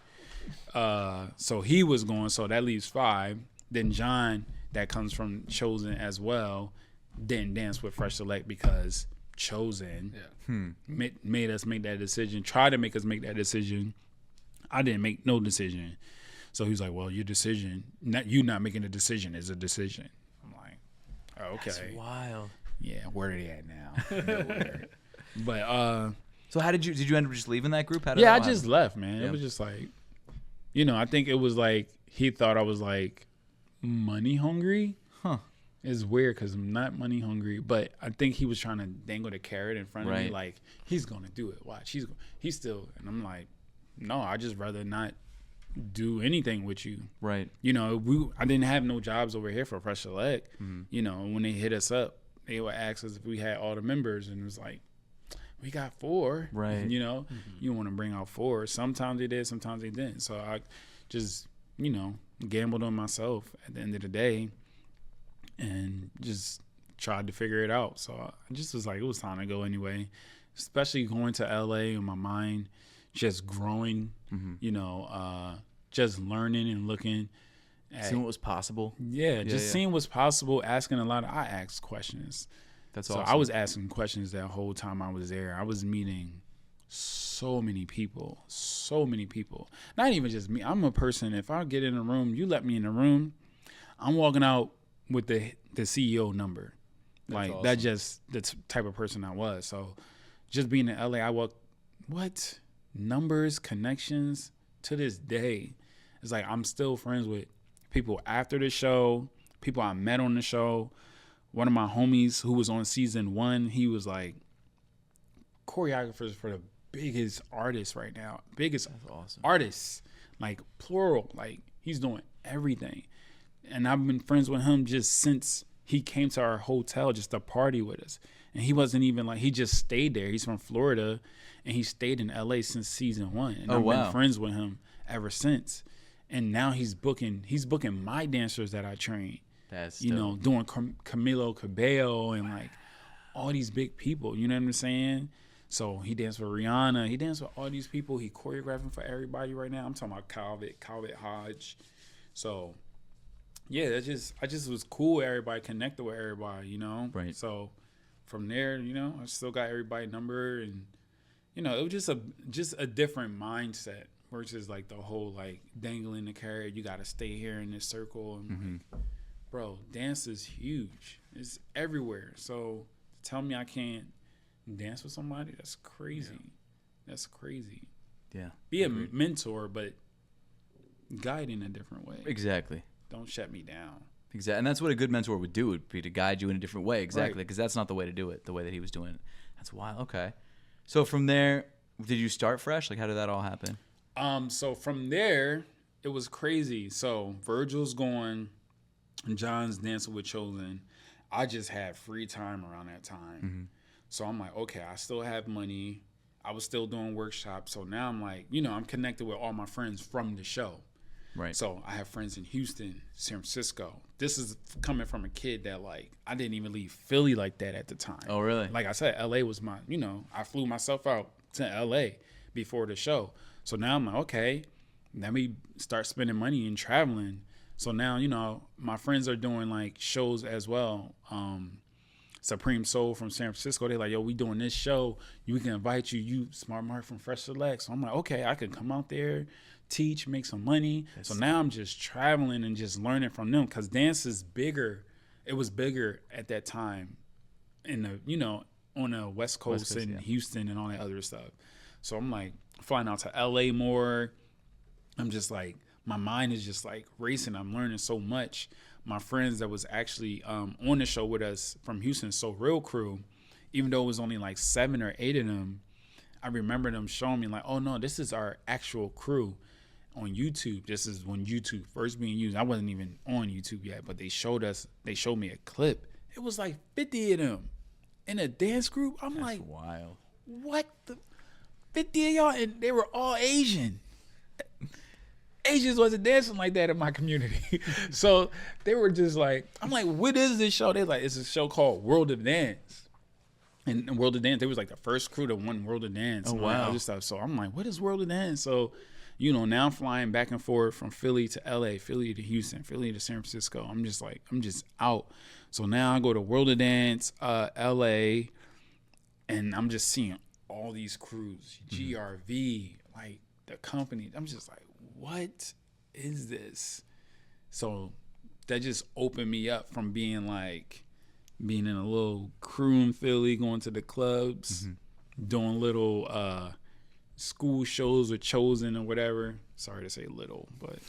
So he was going, so that leaves 5. Then John, that comes from Chosen as well, didn't dance with Fresh Select because Chosen made us make that decision, tried to make us make that decision. I didn't make no decision. So he was like, well, your decision, you not making a decision is a decision. I'm like, oh, okay. That's wild. Yeah, where are they at now? Nowhere. But so how did you end up just leaving that group? I just left, man. It was just like, you know, I think it was like he thought I was like money hungry. Huh. It's weird because I'm not money hungry, but I think he was trying to dangle the carrot in front of me, like he's gonna do it. Watch, he's still, and I'm like, no, I just rather not do anything with you. Right. You know, I didn't have no jobs over here for Fresh Select. You know, when they hit us up, they would ask us if we had all the members, and it was like, we got 4. Right. You know, you want to bring out 4. Sometimes they did, sometimes they didn't. So I just, you know, gambled on myself at the end of the day and just tried to figure it out. So I just was like, it was time to go anyway, especially going to LA in my mind, just growing, you know, just learning and looking at seeing what was possible. Seeing what's possible, asking a lot. I asked questions. That's so awesome. I was asking questions that whole time I was there. I was meeting so many people. Not even just me. I'm a person, if I get in a room, you let me in a room, I'm walking out with the CEO number. That's like awesome. That's just the type of person I was. So just being in LA, I walk, what? Numbers, connections, to this day. It's like I'm still friends with people after the show, people I met on the show. One of my homies who was on season 1, he was like choreographers for the biggest artists right now. Biggest artists, like plural. Like he's doing everything. And I've been friends with him just since he came to our hotel just to party with us. And he wasn't even like, he just stayed there. He's from Florida and he stayed in LA since season 1. And I've been friends with him ever since. And now he's booking my dancers that I train. That's you know, doing Camilo Cabello and like all these big people, you know what I'm saying? So he danced with Rihanna. He danced with all these people. He choreographing for everybody right now. I'm talking about Calvin Hodge. So yeah, I just was cool. Everybody connected with everybody, you know? Right. So from there, you know, I still got everybody's number, and you know, it was just a different mindset versus like the whole like dangling the carrot. You got to stay here in this circle. And like, bro, dance is huge. It's everywhere. So tell me I can't dance with somebody, that's crazy. That's crazy. Yeah. Be a mentor, but guide in a different way. Exactly. Don't shut me down. Exactly. And that's what a good mentor would do, would be to guide you in a different way. Exactly. Because that's not the way to do it, the way that he was doing it. That's wild. Okay. So from there, did you start fresh? Like, how did that all happen? So from there, it was crazy. So Virgil's going, and John's dancing with Chosen. I just had free time around that time. So I'm like, okay, I still have money. I was still doing workshops. So now I'm like, you know, I'm connected with all my friends from the show. Right. So I have friends in Houston, San Francisco. This is coming from a kid that, like, I didn't even leave Philly like that at the time. Oh, really? Like I said, LA was my, you know, I flew myself out to LA before the show. So now I'm like, okay, let me start spending money and traveling. So now, you know, my friends are doing like shows as well. Supreme Soul from San Francisco, they're like, yo, we doing this show. We can invite you. You Smart Mark from Fresh Select. So I'm like, okay, I can come out there, teach, make some money. So now I'm just traveling and just learning from them, because dance is bigger. It was bigger at that time in the, you know, on the West Coast and yeah. Houston and all that other stuff. So I'm like flying out to LA more. I'm just like, my mind is just like racing. I'm learning so much. My friends that was actually on the show with us from Houston, So Real Crew, even though it was only like 7 or 8 of them, I remember them showing me like, oh no, this is our actual crew on YouTube. This is when YouTube first being used. I wasn't even on YouTube yet, but they showed me a clip. It was like 50 of them in a dance group. I'm That's like, wild. what the 50 of y'all? And they were all Asian. Asians wasn't dancing like that in my community. So they were just like, I'm like, what is this show? They're like, it's a show called World of Dance. And World of Dance, they was like the first crew to win World of Dance. Oh, and wow. other stuff. So I'm like, what is World of Dance? So, you know, now I'm flying back and forth from Philly to LA, Philly to Houston, Philly to San Francisco. I'm just out. So now I go to World of Dance, LA, and I'm just seeing all these crews, GRV, like the company. I'm just like, what is this? So that just opened me up from being in a little crew in Philly, going to the clubs, doing little school shows with Chosen or whatever. Sorry to say little, but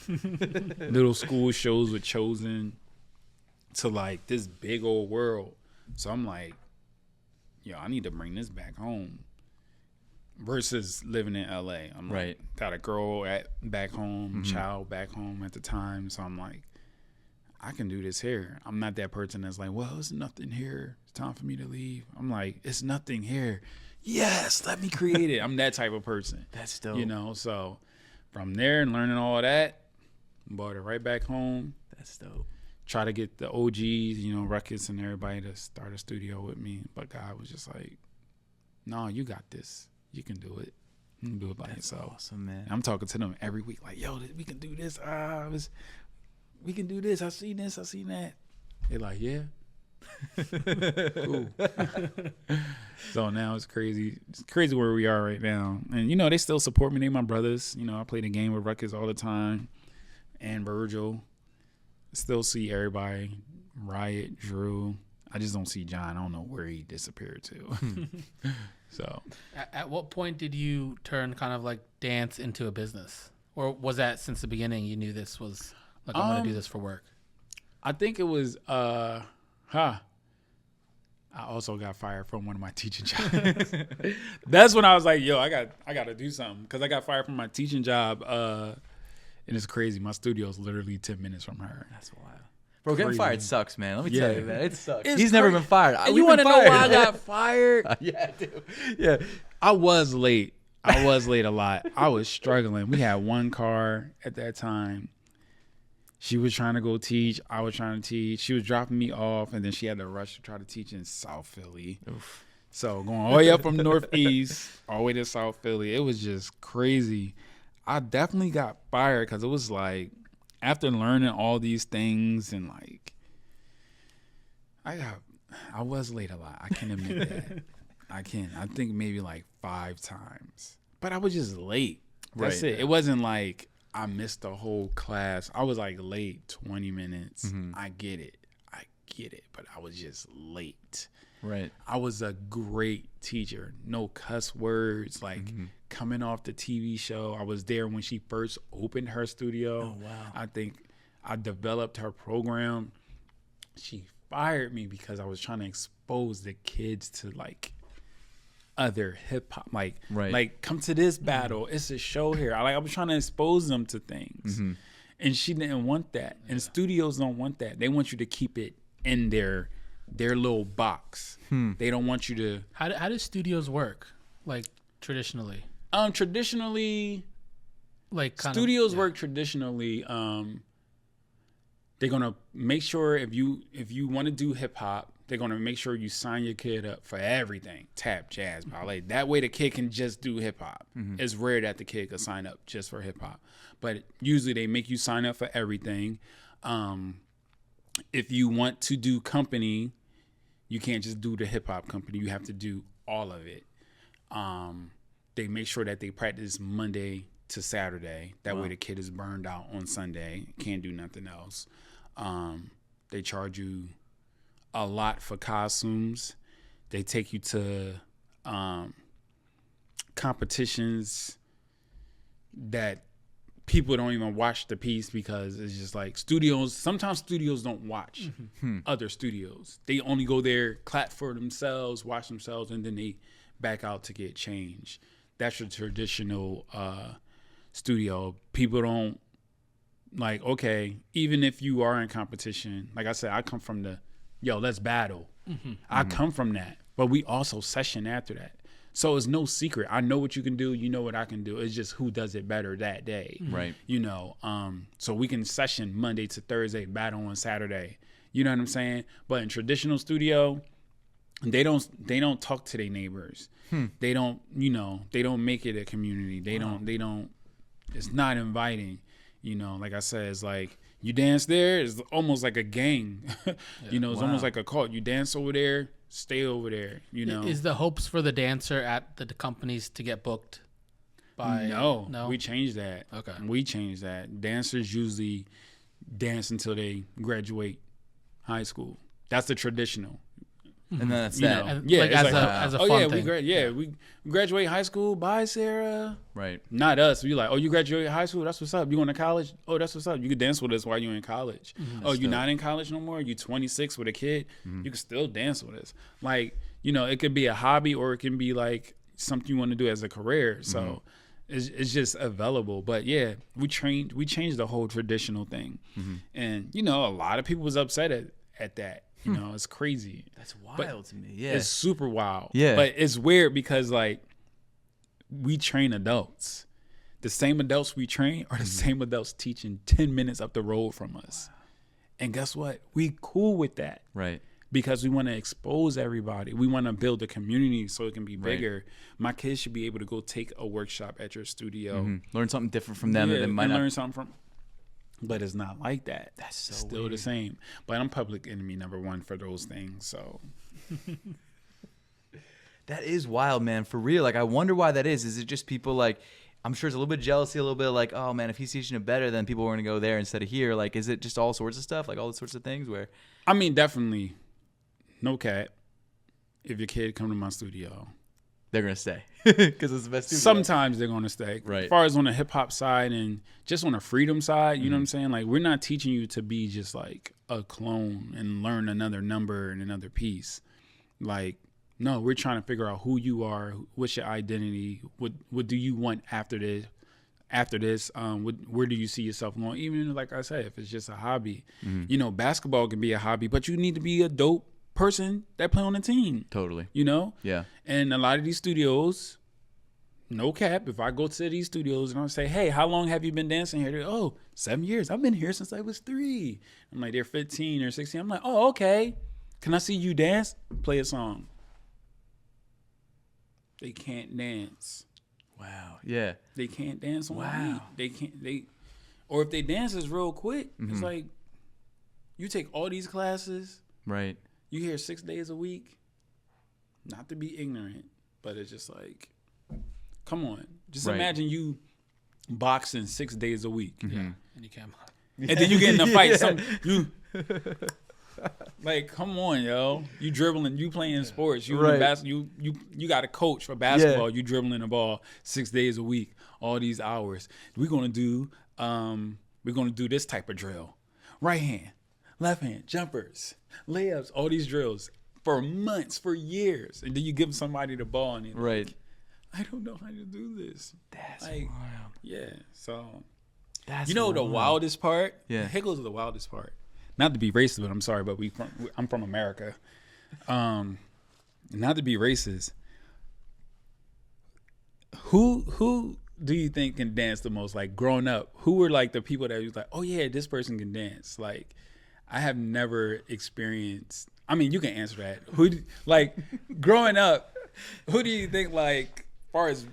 little school shows with Chosen, to like this big old world. So I'm like, yo, I need to bring this back home. Versus living in LA. I'm like, got a girl back home, child back home at the time. So I'm like, I can do this here. I'm not that person that's like, well, it's nothing here. It's time for me to leave. I'm like, it's nothing here. Yes, let me create it. I'm that type of person. That's dope. You know, so from there and learning all of that, brought it right back home. That's dope. Try to get the OGs, you know, Ruckus and everybody to start a studio with me. But God was just like, no, you got this. You can do it. You can do it by yourself. Awesome, man. I'm talking to them every week, like, yo, we can do this. We can do this. I seen this. I seen that. They're like, yeah. Cool. So now it's crazy. It's crazy where we are right now. And, you know, they still support me. They my brothers. You know, I play the game with Ruckus all the time. And Virgil. Still see everybody. Riot, Drew. I just don't see John. I don't know where he disappeared to. So, At what point did you turn kind of like dance into a business, or was that since the beginning you knew this was like, I'm gonna do this for work? I think it was I also got fired from one of my teaching jobs. That's when I was like, yo, I got to do something, because I got fired from my teaching job. And it's crazy. My studio is literally 10 minutes from her. That's wild. Bro, getting Crazy. fired sucks, man. Let me tell you, man. It sucks. It's He's never crazy. been fired. And We've you want to been know why I fired. got fired? Yeah, dude. Yeah, I was late. I was late a lot. I was struggling. We had one car at that time. She was trying to go teach. I was trying to teach. She was dropping me off, and then she had to rush to try to teach in South Philly. Oof. So going all the way up from Northeast, all the way to South Philly, it was just crazy. I definitely got fired because it was like, after learning all these things, and like, I was late a lot. I can admit that. I think maybe like 5 times. But I was just late. That's Right. it. It wasn't like I missed the whole class. I was like late 20 minutes. I get it. But I was just late. Right. I was a great teacher. No cuss words. Like coming off the TV show. I was there when she first opened her studio. Oh, wow. I think I developed her program. She fired me because I was trying to expose the kids to like other hip hop, like come to this battle. It's a show here. I was trying to expose them to things, and she didn't want that. And studios don't want that. They want you to keep it in their little box. They don't want you to. How do studios work, like traditionally? Traditionally, Like studios work traditionally. They're gonna make sure if you want to do hip hop, they're gonna make sure you sign your kid up for everything: tap, jazz, ballet. That way, the kid can just do hip hop. It's rare that the kid can sign up just for hip hop, but usually they make you sign up for everything. If you want to do company, you can't just do the hip hop company. You have to do all of it. They make sure that they practice Monday to Saturday. That way the kid is burned out on Sunday. Can't do nothing else. They charge you a lot for costumes. They take you to competitions that people don't even watch the piece because it's just like sometimes studios don't watch other studios. They only go there, clap for themselves, watch themselves, and then they back out to get changed. That's your traditional studio. People don't like, okay, even if you are in competition, like I said, I come from let's battle. I come from that, but we also session after that. So it's no secret. I know what you can do. You know what I can do. It's just who does it better that day. Right. So we can session Monday to Thursday, battle on Saturday. You know what I'm saying? But in traditional studio, they don't talk to their neighbors. They don't make it a community. They don't, it's not inviting. Like I said, it's like you dance there, it's almost like a gang. It's almost like a cult. You dance over there, stay over there. Is the hopes for the dancer at the companies to get booked by? No, we changed that. Okay. We changed that. Dancers usually dance until they graduate high school. That's the traditional. And then that's that. Like as a fun thing. We graduate high school. Bye, Sarah. Right. Not us. We like, you graduate high school. That's what's up. You going to college? Oh, that's what's up. You can dance with us while you're in college. You're not in college no more. You 26 with a kid. You can still dance with us. Like, it could be a hobby or it can be like something you want to do as a career. So it's just available. But yeah, we changed the whole traditional thing, and a lot of people was upset at that. It's crazy. That's wild to me. Yeah. It's super wild. Yeah. But it's weird because like we train adults. The same adults we train are the same adults teaching 10 minutes up the road from us. Wow. And guess what? We cool with that. Right. Because we want to expose everybody. We want to build a community so it can be bigger. Right. My kids should be able to go take a workshop at your studio. Learn something different from them that they might not learn something from. But it's not like that. That's so still weird. The same. But I'm public enemy number one for those things. So that is wild, man. For real. Like, I wonder why that is. Is it just people like, I'm sure it's a little bit of jealousy, a little bit like, oh man, if he's teaching it better, then people are going to go there instead of here. Like, is it just all sorts of stuff? Like all sorts of things where? I mean, definitely. No cap. If your kid come to my studio, they're going to stay because it's the best studio. Sometimes they're going to stay. Right. As far as on the hip hop side and just on the freedom side, you know what I'm saying? Like, we're not teaching you to be just like a clone and learn another number and another piece. Like, no, we're trying to figure out who you are, what's your identity, what do you want after this? Where do you see yourself going? Even like I said, if it's just a hobby, basketball can be a hobby, but you need to be a dope person that play on a team. Totally. Yeah. And a lot of these studios, no cap, if I go to these studios and I say, hey, how long have you been dancing here? They're, 7 years. I've been here since I was 3. I'm like, they're 15 or 16. I'm like, oh, okay. Can I see you dance? Play a song. They can't dance. Wow. Yeah. They can't dance on wow. beat. Or if they dance is real quick, it's like, you take all these classes. Right. You here 6 days a week, not to be ignorant, but it's just like, come on. Just imagine you boxing 6 days a week. Yeah, and you can't. And then you get in a fight. Like, come on, yo. You dribbling, you playing sports. You right. You got a coach for basketball. You dribbling the ball 6 days a week, all these hours. We're gonna do this type of drill. Right hand, left hand, jumpers, layups, all these drills for months, for years. And then you give somebody the ball and they're like, I don't know how to do this. That's like, wild. Yeah. So that's the wildest part? Yeah. Here goes the wildest part. Not to be racist, but I'm sorry, but I'm from America. Not to be racist. Who do you think can dance the most? Like, growing up, who were like the people that was like, oh yeah, this person can dance? Like, I have never experienced. I mean, you can answer that. Who, like, growing up, who do you think, like, as far as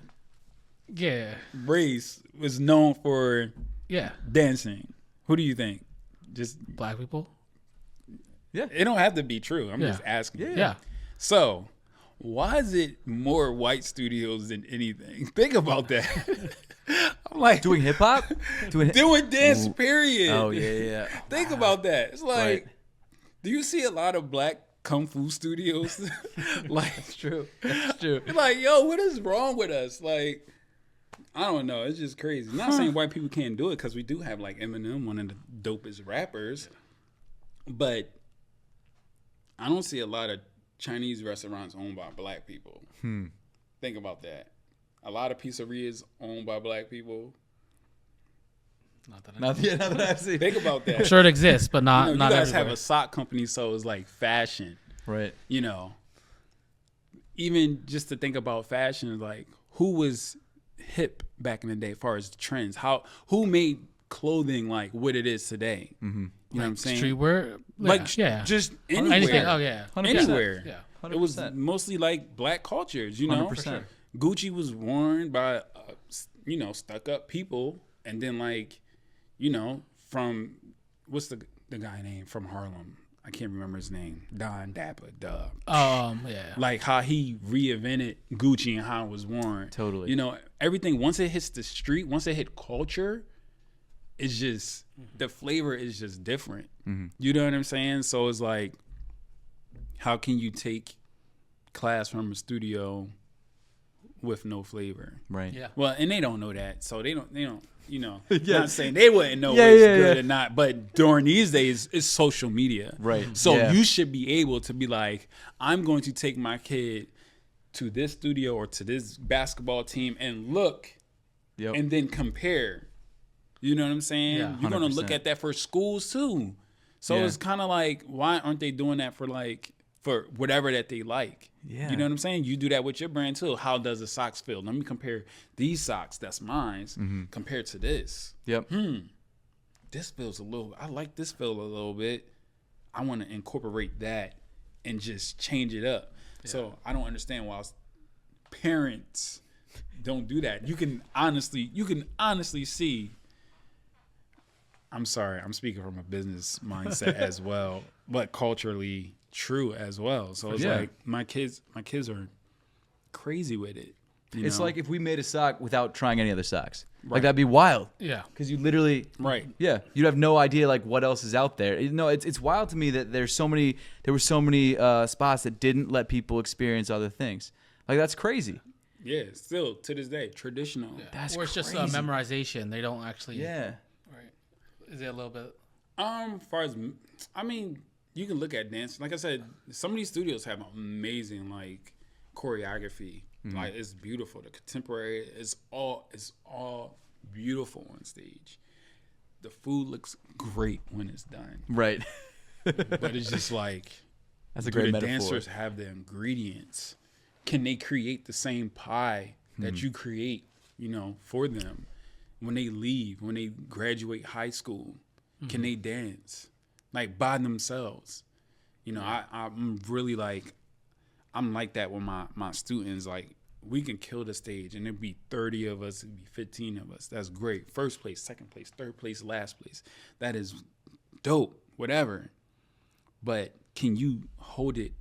race was known for dancing? Who do you think? Just black people? Yeah. It don't have to be true. I'm just asking. Yeah. So, why is it more white studios than anything? Think about that. I'm like, doing hip hop? Doing dance, period. Oh, yeah. Think about that. It's like, do you see a lot of black kung fu studios. Like, That's true. That's true. like, yo, what is wrong with us? Like, I don't know. It's just crazy. Not saying white people can't do it, because we do have like Eminem, one of the dopest rappers. But I don't see a lot of Chinese restaurants owned by black people. Think about that. A lot of pizzerias owned by black people. Not that I've seen. Think about that. I'm sure it exists, but not You not guys everywhere. have a sock company, so it's like fashion. Right. You know, even just to think about fashion, like who was hip back in the day as far as trends? Who made clothing like what it is today? Mm-hmm. You know what I'm saying? Streetwear, Like yeah, just anywhere. anything. Oh yeah, 100%. Anywhere. Yeah. It was 100%. mostly like black cultures, you know. 100%. Gucci was worn by, stuck up people, and then like, from what's the guy name from Harlem? I can't remember his name. Don Dapper, Dub. Yeah. Like how he reinvented Gucci and how it was worn. Totally. Everything once it hits the street, once it hit culture, it's just the flavor is just different. Mm-hmm. You know what I'm saying? So it's like, how can you take class from a studio with no flavor? Right. Yeah. Well, and they don't know that, so they don't. Yeah. Not saying they wouldn't know Yeah, what's yeah, good yeah. or not, but during these days, it's social media. Right. So Yeah. you should be able to be like, I'm going to take my kid to this studio or to this basketball team and look, Yep. and then compare. You know what I'm saying? Yeah, You're going to look 100%. at that for schools too. So Yeah. it's kind of like, why aren't they doing that for whatever that they like? Yeah. You know what I'm saying? You do that with your brand too. How does the socks feel? Let me compare these socks, that's mine, compared to this. Yep. This feels I like this feel a little bit. I want to incorporate that and just change it up. Yeah. So I don't understand why parents don't do that. You can honestly see. I'm sorry, I'm speaking from a business mindset as well, but culturally true as well. So it's like my kids are crazy with it. It's like if we made a sock without trying any other socks. Right. Like that'd be wild. Yeah. Because you literally, Right. Yeah, you'd have no idea like what else is out there. It's wild to me that there were so many spots that didn't let people experience other things. Like that's crazy. Yeah, still to this day, traditional. Yeah. That's or it's just crazy. memorization. They don't actually. Yeah. Right. Is it a little bit? Far as you can look at dance. Like I said, some of these studios have amazing like choreography. Like it's beautiful. The contemporary is all beautiful on stage. The food looks great when it's done. Right. But it's just like, That's a do great the metaphor. dancers have the ingredients? Can they create the same pie that you create, for them when they leave, when they graduate high school? Can they dance like by themselves? I'm really like, I'm like that with my students. Like we can kill the stage and it'd be 30 of us, it'd be 15 of us. That's great. First place, second place, third place, last place. That is dope, whatever. But can you hold it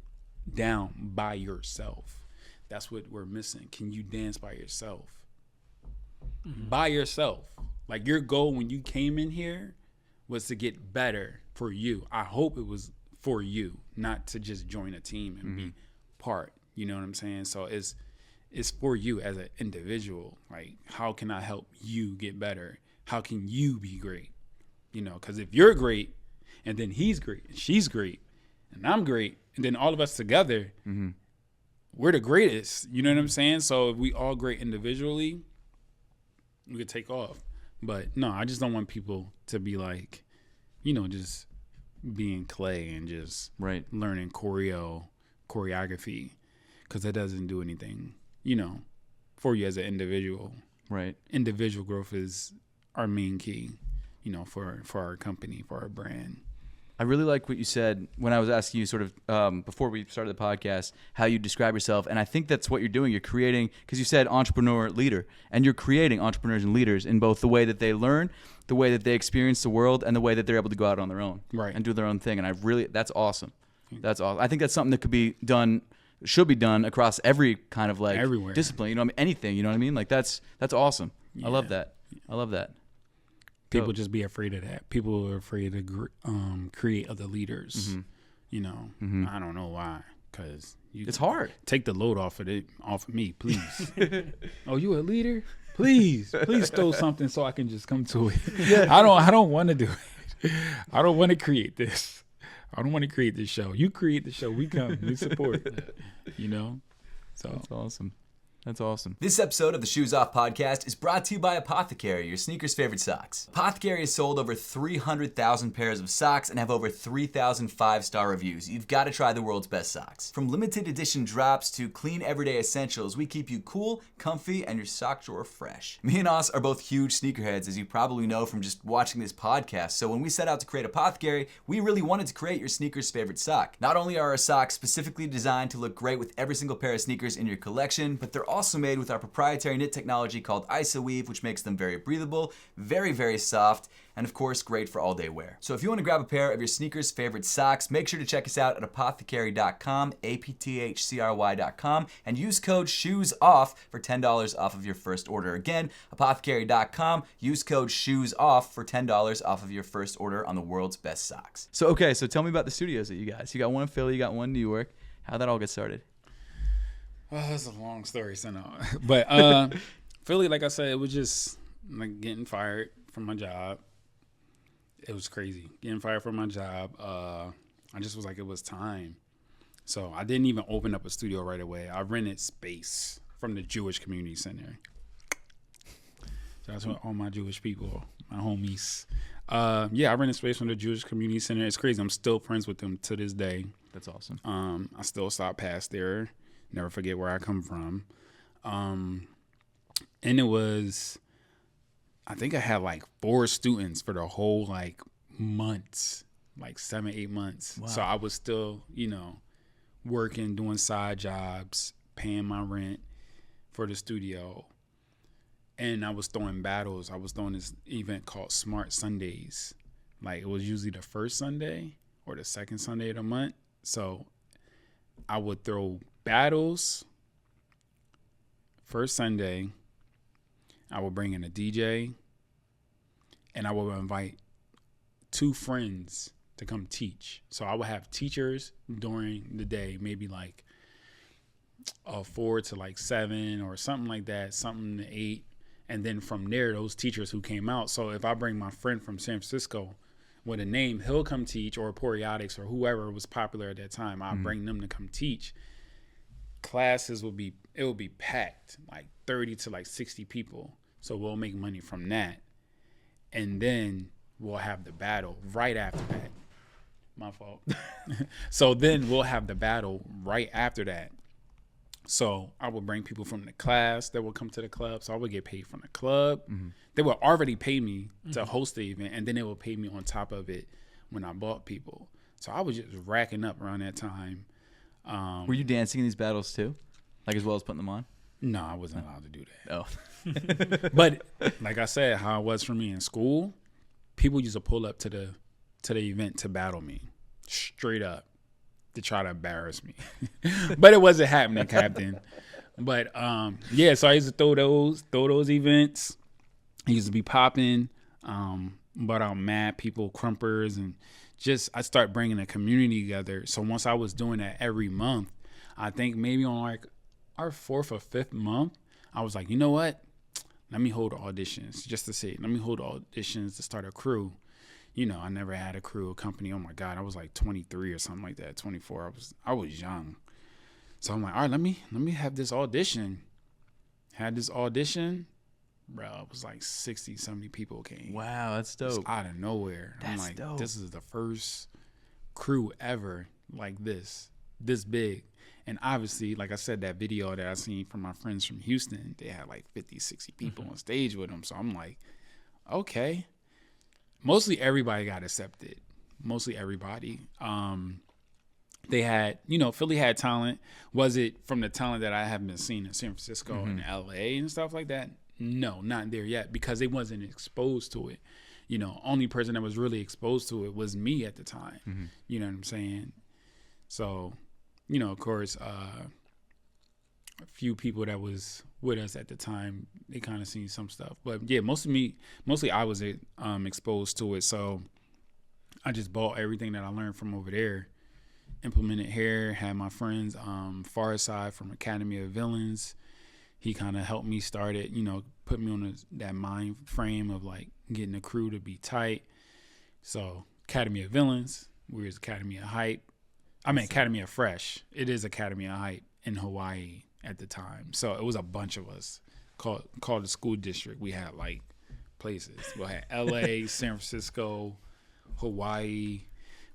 down by yourself? That's what we're missing. Can you dance by yourself? By yourself. Like your goal when you came in here was to get better for you. I hope it was for you, not to just join a team and be part. You know what I'm saying? So it's for you as an individual. Like, how can I help you get better? How can you be great? Because if you're great, and then he's great, and she's great, and I'm great, and then all of us together, we're the greatest. You know what I'm saying? So if we all great individually, we could take off. But no, I just don't want people to be like, just being clay and just learning choreography, because that doesn't do anything, for you as an individual. Right. Individual growth is our main key, for our company, for our brand. I really like what you said when I was asking you sort of before we started the podcast, how you describe yourself. And I think that's what you're doing. You're creating, because you said entrepreneur, leader, and you're creating entrepreneurs and leaders in both the way that they learn, the way that they experience the world, and the way that they're able to go out on their own and do their own thing. And that's awesome. That's awesome. I think that's something that could be done, should be done across every kind of like everywhere discipline, anything, you know what I mean? Like that's awesome. Yeah. I love that. I love that. People just be afraid of that. People are afraid to create other leaders. You know, I don't know why, because it's hard. Take the load off of me, please. Oh, you a leader? Please throw something so I can just come to it. Yeah. I don't want to do it. I don't want to create this. I don't want to create this show. You create the show. We come. We support. You know? So that's awesome. That's awesome. This episode of the Shoes Off podcast is brought to you by APTHCRY, your sneakers' favorite socks. APTHCRY has sold over 300,000 pairs of socks and have over 3,000 5-star reviews. You've got to try the world's best socks. From limited edition drops to clean everyday essentials, we keep you cool, comfy, and your sock drawer fresh. Me and Os are both huge sneakerheads, as you probably know from just watching this podcast. So when we set out to create APTHCRY, we really wanted to create your sneakers' favorite sock. Not only are our socks specifically designed to look great with every single pair of sneakers in your collection, but they're also made with our proprietary knit technology called IsoWeave, which makes them very breathable, very, very soft, and of course, great for all-day wear. So if you want to grab a pair of your sneakers' favorite socks, make sure to check us out at APTHCRY.com, APTHCRY.com, and use code SHOESOFF for $10 off of your first order. Again, APTHCRY.com, use code SHOESOFF for $10 off of your first order on the world's best socks. So tell me about the studios that you guys. You got one in Philly, you got one in New York. How'd that all get started? Oh, that's a long story, so no. But Philly, like I said, it was just like getting fired from my job. It was crazy. Getting fired from my job. I just was like, it was time. So I didn't even open up a studio right away. I rented space from the Jewish Community Center. So that's what all my Jewish people, my homies. I rented space from the Jewish Community Center. It's crazy. I'm still friends with them to this day. That's awesome. I still stop past there. Never forget where I come from. And it was, I think I had like 4 students for the whole like months, like 7-8 months. Wow. So I was still, working, doing side jobs, paying my rent for the studio. And I was throwing battles. I was throwing this event called Smart Sundays. Like it was usually the first Sunday or the second Sunday of the month. So I would throw battles first Sunday. I will bring in a DJ and I will invite 2 friends to come teach. So I would have teachers during the day, maybe like 4 to like 7 or something like that, something to 8. And then from there, those teachers who came out. So if I bring my friend from San Francisco with a name, he'll come teach, or Choreographing or whoever was popular at that time. I'll bring them to come teach. Classes will be packed, like 30 to like 60 people. So we'll make money from that. And then we'll have the battle right after that. My fault. So then we'll have the battle right after that. So I would bring people from the class that would come to the club. So I would get paid from the club. Mm-hmm. They would already pay me to host the event, and then they would pay me on top of it when I bought people. So I was just racking up around that time. Were you dancing in these battles too? Like as well as putting them on? No, I wasn't allowed to do Oh. that. But like I said, how it was for me in school, people used to pull up to the event to battle me, straight up, to try to embarrass me. But it wasn't happening, Captain. But so I used to throw those events. I used to be popping, but I'm mad people, crumpers, and just I start bringing a community together. So once I was doing that every month, I think maybe on like our 4th or 5th month, I was like, you know what? Let me hold auditions just to see. Let me hold auditions to start a crew. I never had a crew, a company. Oh my God, I was like 23 or something like that, 24. I was young. So I'm like, all right, let me have this audition. Had this audition, bro. It was like 60, 70 people came. Wow, that's dope. Just out of nowhere. I'm like, dope. This is the first crew ever like this big. And obviously, like I said, that video that I seen from my friends from Houston, they had like 50, 60 people on stage with them. So I'm like, okay. Mostly everybody got accepted. Mostly everybody. They had, Philly had talent. Was it from the talent that I have been seeing in San Francisco and LA and stuff like that? No, not there yet, because they wasn't exposed to it. Only person that was really exposed to it was me at the time. Mm-hmm. You know what I'm saying? So, of course, a few people that was with us at the time, they kind of seen some stuff. But yeah, mostly I was exposed to it. So I just bought everything that I learned from over there implemented here. Had my friends Farside from Academy of Villains. He kind of helped me start it, you know, put me on that mind frame of like getting the crew to be tight. So Academy of Villains, we was Academy of Hype. I mean Academy of Fresh. It is Academy of Hype in Hawaii at the time. So it was a bunch of us called the school district. We had like places. We had LA, San Francisco, Hawaii.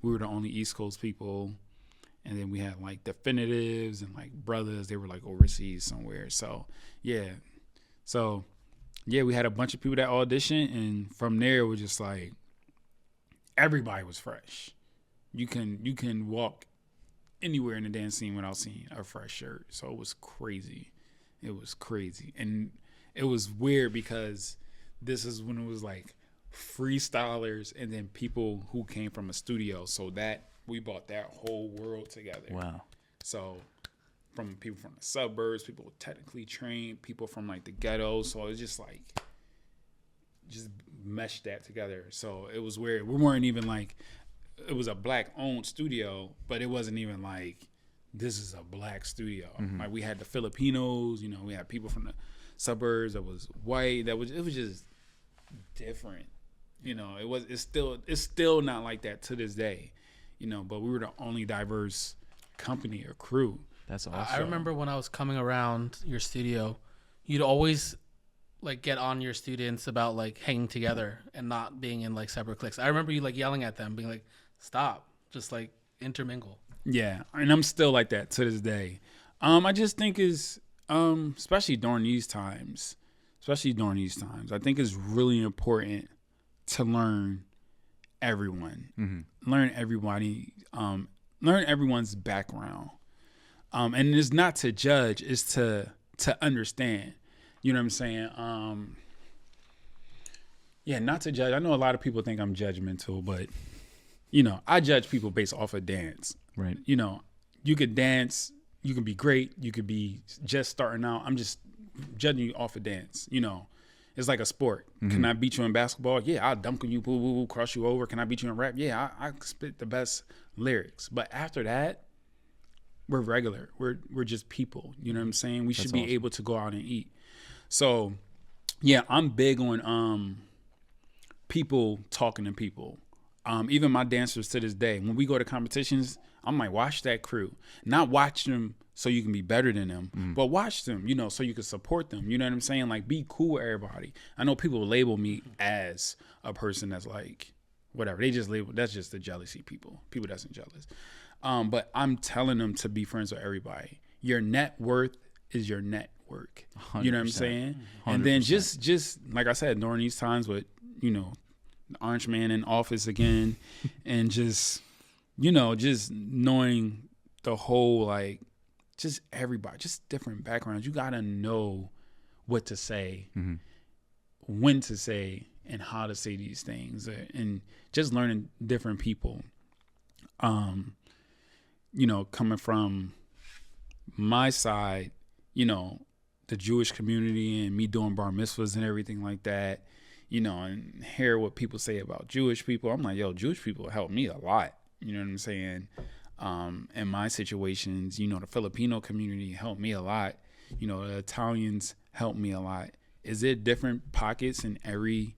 We were the only East Coast people. And then we had like Definitives and like Brothers. They were like overseas somewhere. So yeah. We had a bunch of people that auditioned, and from there it was just like everybody was fresh. You can walk anywhere in the dance scene without seeing a fresh shirt. So it was crazy. And it was weird because this is when it was like freestylers and then people who came from a studio. So that we brought that whole world together. Wow. So from people from the suburbs, people technically trained, people from like the ghetto. So it's just like, just meshed that together. So it was weird. We weren't even like, it was a black owned studio, but it wasn't even like, this is a black studio. Mm-hmm. Like we had the Filipinos, you know, we had people from the suburbs that was white. It was just different. You know, it's still not like that to this day. You know, but we were the only diverse company or crew. That's awesome. I remember when I was coming around your studio, you'd always like get on your students about like hanging together and not being in like separate cliques. I remember you like yelling at them, being like, "Stop, just like intermingle." Yeah, and I'm still like that to this day. I just think especially during these times, I think it's really important to learn everyone, learn everybody, learn everyone's background, and it's not to judge, it's to understand. You know what I'm saying? Not to judge. I know a lot of people think I'm judgmental, but you know, I judge people based off of dance. Right. You know, you could dance, you can be great, you could be just starting out. I'm just judging you off of dance. You know, it's like a sport. Mm-hmm. Can I beat you in basketball? Yeah, I'll dunk on you, boo, boo, boo, cross you over. Can I beat you in rap? Yeah, I spit the best lyrics. But after that, we're regular. We're just people. You know what I'm saying? We should be able to go out and eat. So, yeah, I'm big on people talking to people. Even my dancers to this day, when we go to competitions, I'm like, watch that crew. Not watch them so you can be better than them, but watch them, you know, so you can support them. You know what I'm saying? Like, be cool with everybody. I know people label me as a person that's like, whatever. They just label, that's just the jealousy people that's jealous. But I'm telling them to be friends with everybody. Your net worth is your network. 100%. You know what I'm saying? 100%. And then just like I said, during these times with, you know, the Orange Man in office again, and just, you know, just knowing the whole, like, just everybody, just different backgrounds. You got to know what to say, when to say, and how to say these things, and just learning different people. You know, coming from my side, you know, the Jewish community and me doing bar mitzvahs and everything like that, you know, and hear what people say about Jewish people. I'm like, yo, Jewish people help me a lot. You know what I'm saying? In my situations, you know, the Filipino community helped me a lot. You know, the Italians helped me a lot. Is it different pockets in every,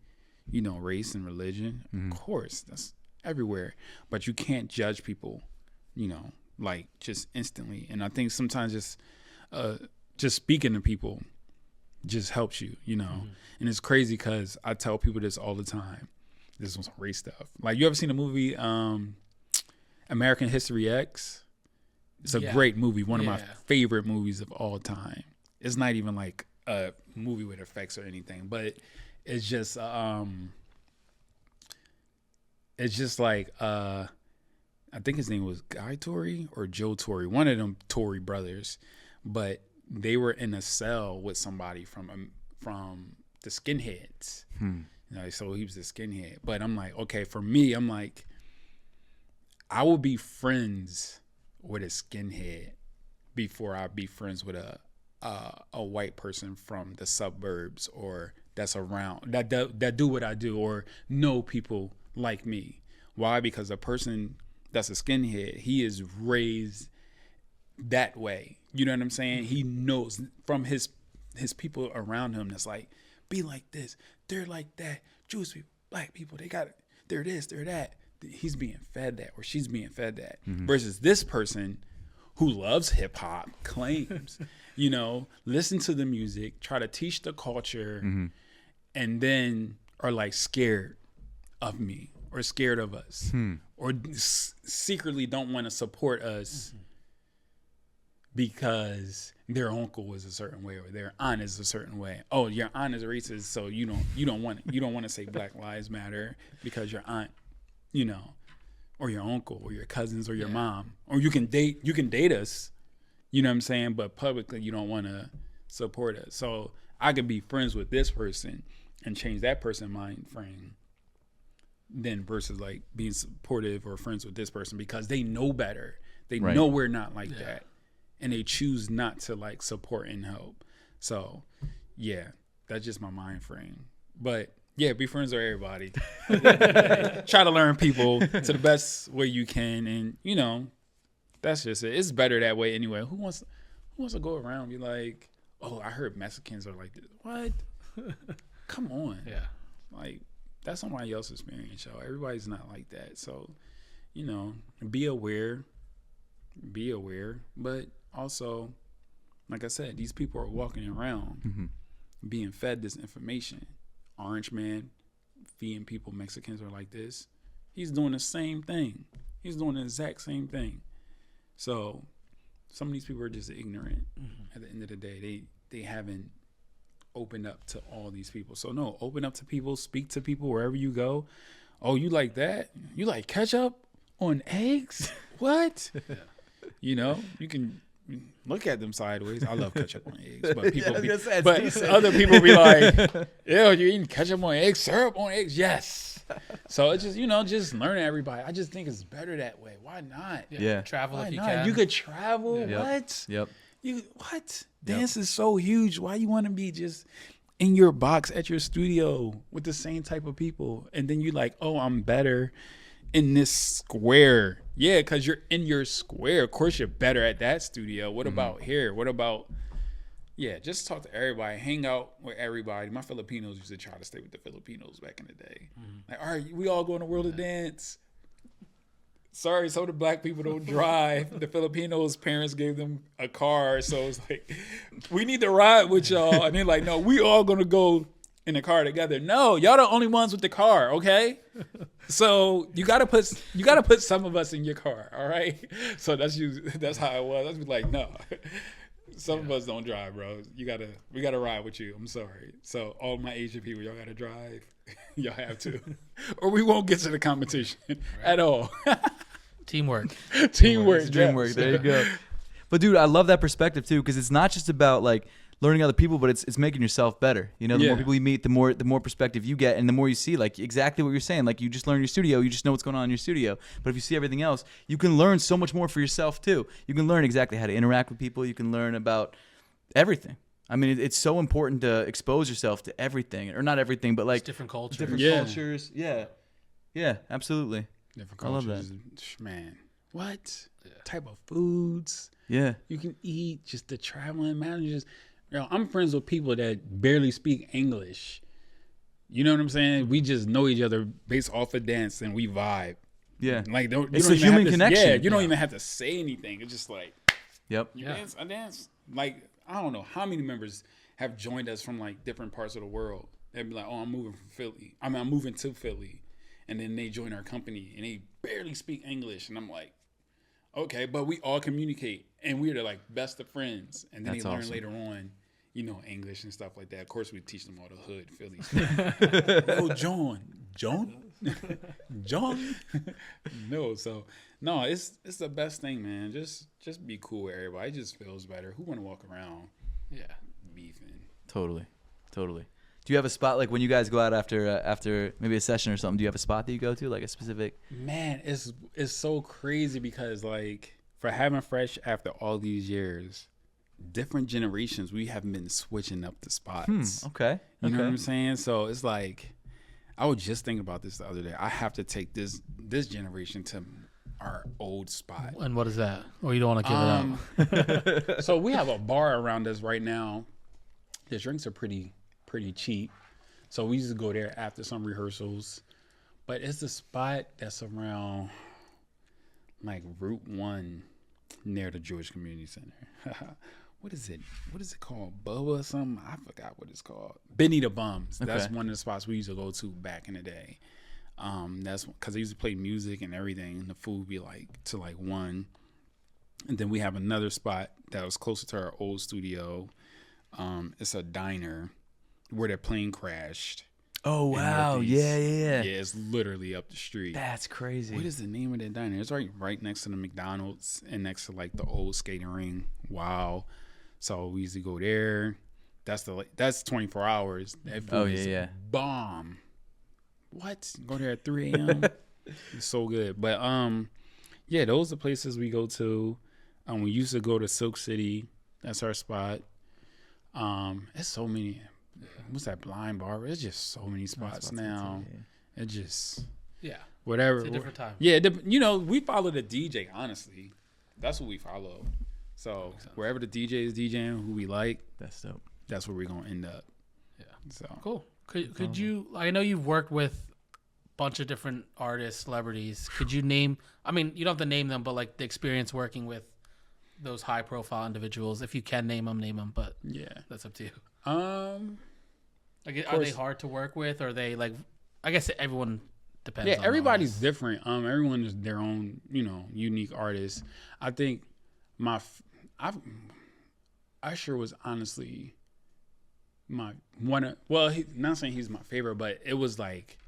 you know, race and religion? Of course, that's everywhere. But you can't judge people, you know, like just instantly. And I think sometimes just speaking to people just helps you, you know. And it's crazy because I tell people this all the time. This was race stuff. Like, you ever seen the movie American History X? It's a great movie, one of my favorite movies of all time. It's not even like a movie with effects or anything, but it's just like I think his name was Guy Torry or Joe Torry, one of them Torry brothers, but they were in a cell with somebody from the skinheads. You know, so he was the skinhead. But I'm like, okay, for me, I'm like, I will be friends with a skinhead before I be friends with a white person from the suburbs or that's around that do what I do or know people like me. Why? Because a person that's a skinhead, he is raised that way. You know what I'm saying? He knows from his people around him that's like, be like this, they're like that. Jewish people, black people, they got it. They're this, they're that. He's being fed that, or she's being fed that. Versus this person who loves hip hop, claims, you know, listen to the music, try to teach the culture, and then are like scared of me or scared of us, or secretly don't want to support us because their uncle is a certain way or their aunt is a certain way. Oh, your aunt is racist, so you don't want to say Black Lives Matter because your aunt, you know, or your uncle or your cousins or your mom, or you can date us, you know what I'm saying, but publicly you don't want to support us. So I could be friends with this person and change that person's mind frame then versus like being supportive or friends with this person because they know better. They know we're not like that. And they choose not to like support and help. So yeah, that's just my mind frame. But yeah, be friends with everybody. Try to learn people to the best way you can, and you know, that's just it. It's better that way anyway. Who wants to go around and be like, oh, I heard Mexicans are like this. What? Come on. Yeah. Like, that's somebody else's experience, y'all. Everybody's not like that. So, you know, be aware, but also, like I said, these people are walking around being fed this information. Orange man feeding people Mexicans are like this. He's doing the same thing. He's doing the exact same thing. So some of these people are just ignorant. At the end of the day, they haven't opened up to all these people. So no, open up to people, speak to people wherever you go. Oh, you like that? You like ketchup on eggs? What? You know, you can look at them sideways. I love ketchup on eggs, but people, other people be like, "Ew, you eating ketchup on eggs, syrup on eggs?" Yes. So it's just, you know, just learning everybody. I just think it's better that way. Why not? Yeah. Travel Why if you not? can. You could travel. Yep. What? Yep. You what? Dance is so huge. Why you want to be just in your box at your studio with the same type of people, and then you like, oh, I'm better in this square. Yeah, because you're in your square. Of course, you're better at that studio. What about here? What about? Yeah, just talk to everybody. Hang out with everybody. My Filipinos used to try to stay with the Filipinos back in the day. Like, all right, we all go in the world of dance. Sorry, so the black people don't drive. The Filipinos' parents gave them a car, so it's like, we need to ride with y'all. And they're like, no, we all gonna go in the car together. No, y'all the only ones with the car, okay? So you gotta put some of us in your car, all right? So that's how it was. I was like, no, some of us don't drive, bro. We gotta ride with you. I'm sorry. So all my Asian people, y'all gotta drive. Y'all have to, or we won't get to the competition at all. Teamwork. Teamwork. Dreamwork. There you go. But dude, I love that perspective too, because it's not just about like learning other people, but it's making yourself better. You know, the more people you meet, the more perspective you get, and the more you see, like exactly what you're saying. Like you just learn your studio, you just know what's going on in your studio. But if you see everything else, you can learn so much more for yourself too. You can learn exactly how to interact with people. You can learn about everything. I mean, it's so important to expose yourself to everything, or not everything, but like It's different cultures. different cultures. Yeah, absolutely. Different I love cultures. Man, what type of foods Yeah, you can eat? Just the traveling managers. You know, I'm friends with people that barely speak English. You know what I'm saying? We just know each other based off of dance, and we vibe. yeah. Like It's a human connection. Yeah, you don't even have to say anything. It's just like, Yep. you dance, I dance. Like, I don't know how many members have joined us from like different parts of the world. They'd be like, oh, I'm moving from Philly. I'm moving to Philly. And then they join our company and they barely speak English. And I'm like, okay, but we all communicate and we're the like best of friends. And then That's they learn awesome. later on, you know, English and stuff like that. Of course, we teach them all the hood Philly stuff. Oh, John. No, so no, it's the best thing, man. Just be cool with everybody. It just feels better. Who want to walk around beefing? Totally. Do you have a spot, like when you guys go out after maybe a session or something? Do you have a spot that you go to, like a specific? Man, it's so crazy because like for having Fresh after all these years, different generations, we have been switching up the spots. Okay. You know what I'm saying? So it's like, I was just thinking about this the other day. I have to take this generation to our old spot. And what is that? Or you don't want to give it up? So we have a bar around us right now. The drinks are pretty cheap. So we used to go there after some rehearsals. But it's a spot that's around like Route 1 near the George Community Center. What is it? What is it called? Bubba or something? I forgot what it's called. Benny the Bums. Okay. That's one of the spots we used to go to back in the day. That's because I used to play music and everything. And the food would be like to like 1. And then we have another spot that was closer to our old studio. It's a diner where their plane crashed. Oh wow! Yeah. Yeah, it's literally up the street. That's crazy. What is the name of that diner? It's right next to the McDonald's and next to like the old skating ring. Wow. So we used to go there. That's 24 hours. That food is bomb. What? Go there at 3 a.m. It's so good. But yeah, those are places we go to. We used to go to Silk City. That's our spot. It's so many. What's that Blind Barber? It's just so many spots now. It just whatever. It's a different time. Yeah, we follow the DJ. Honestly, that's what we follow. So wherever the DJ is DJing, who we like, That's dope. that's where we're gonna end up. Yeah. So Cool. Could you? I know you've worked with a bunch of different artists, celebrities. Could you name? I mean, you don't have to name them, but like the experience working with those high-profile individuals. If you can name them. But yeah. that's up to you. Of Are they course. hard to work with? Or are they like? I guess everyone depends. Yeah, on everybody's the different. Everyone is their own, unique artist. I think Usher was honestly my one of, well, not saying he's my favorite, but it was like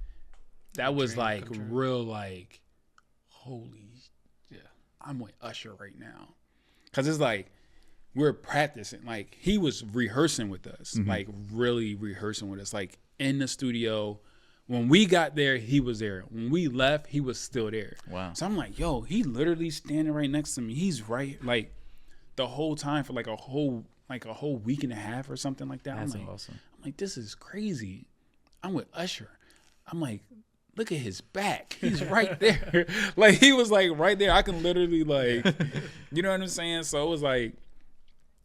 that was Dream like come true. real like holy Yeah. I'm with Usher right now. Cause it's like we're practicing. Like he was rehearsing with us, like really rehearsing with us, like in the studio. When we got there, he was there. When we left, he was still there. Wow. So I'm like, yo, he literally standing right next to me. He's right, like the whole time for like a whole week and a half or something like that. That's I'm like, awesome. I'm like, this is crazy. I'm with Usher. I'm like, look at his back. He's right there. Like he was like right there. I can literally like, you know what I'm saying? So it was like,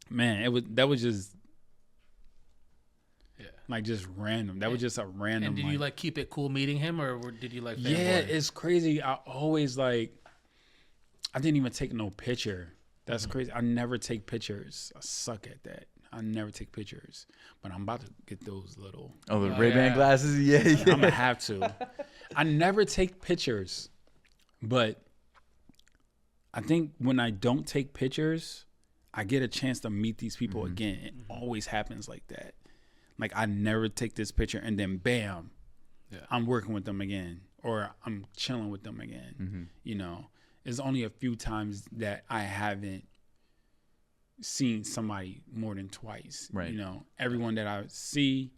man, that was just like just random. That was just a random. And did you like keep it cool meeting him, or did you like? Yeah, fanboy? it's crazy. I always like. I didn't even take no picture. That's crazy. I never take pictures. I suck at that. I never take pictures. But I'm about to get those little. Oh, the Ray-Ban yeah. glasses. Yeah. I'm gonna have to. I never take pictures, but I think when I don't take pictures, I get a chance to meet these people again. It always happens like that. Like I never take this picture and then bam, I'm working with them again, or I'm chilling with them again. You know, there's only a few times that I haven't seen somebody more than twice. Right. You know, everyone that I see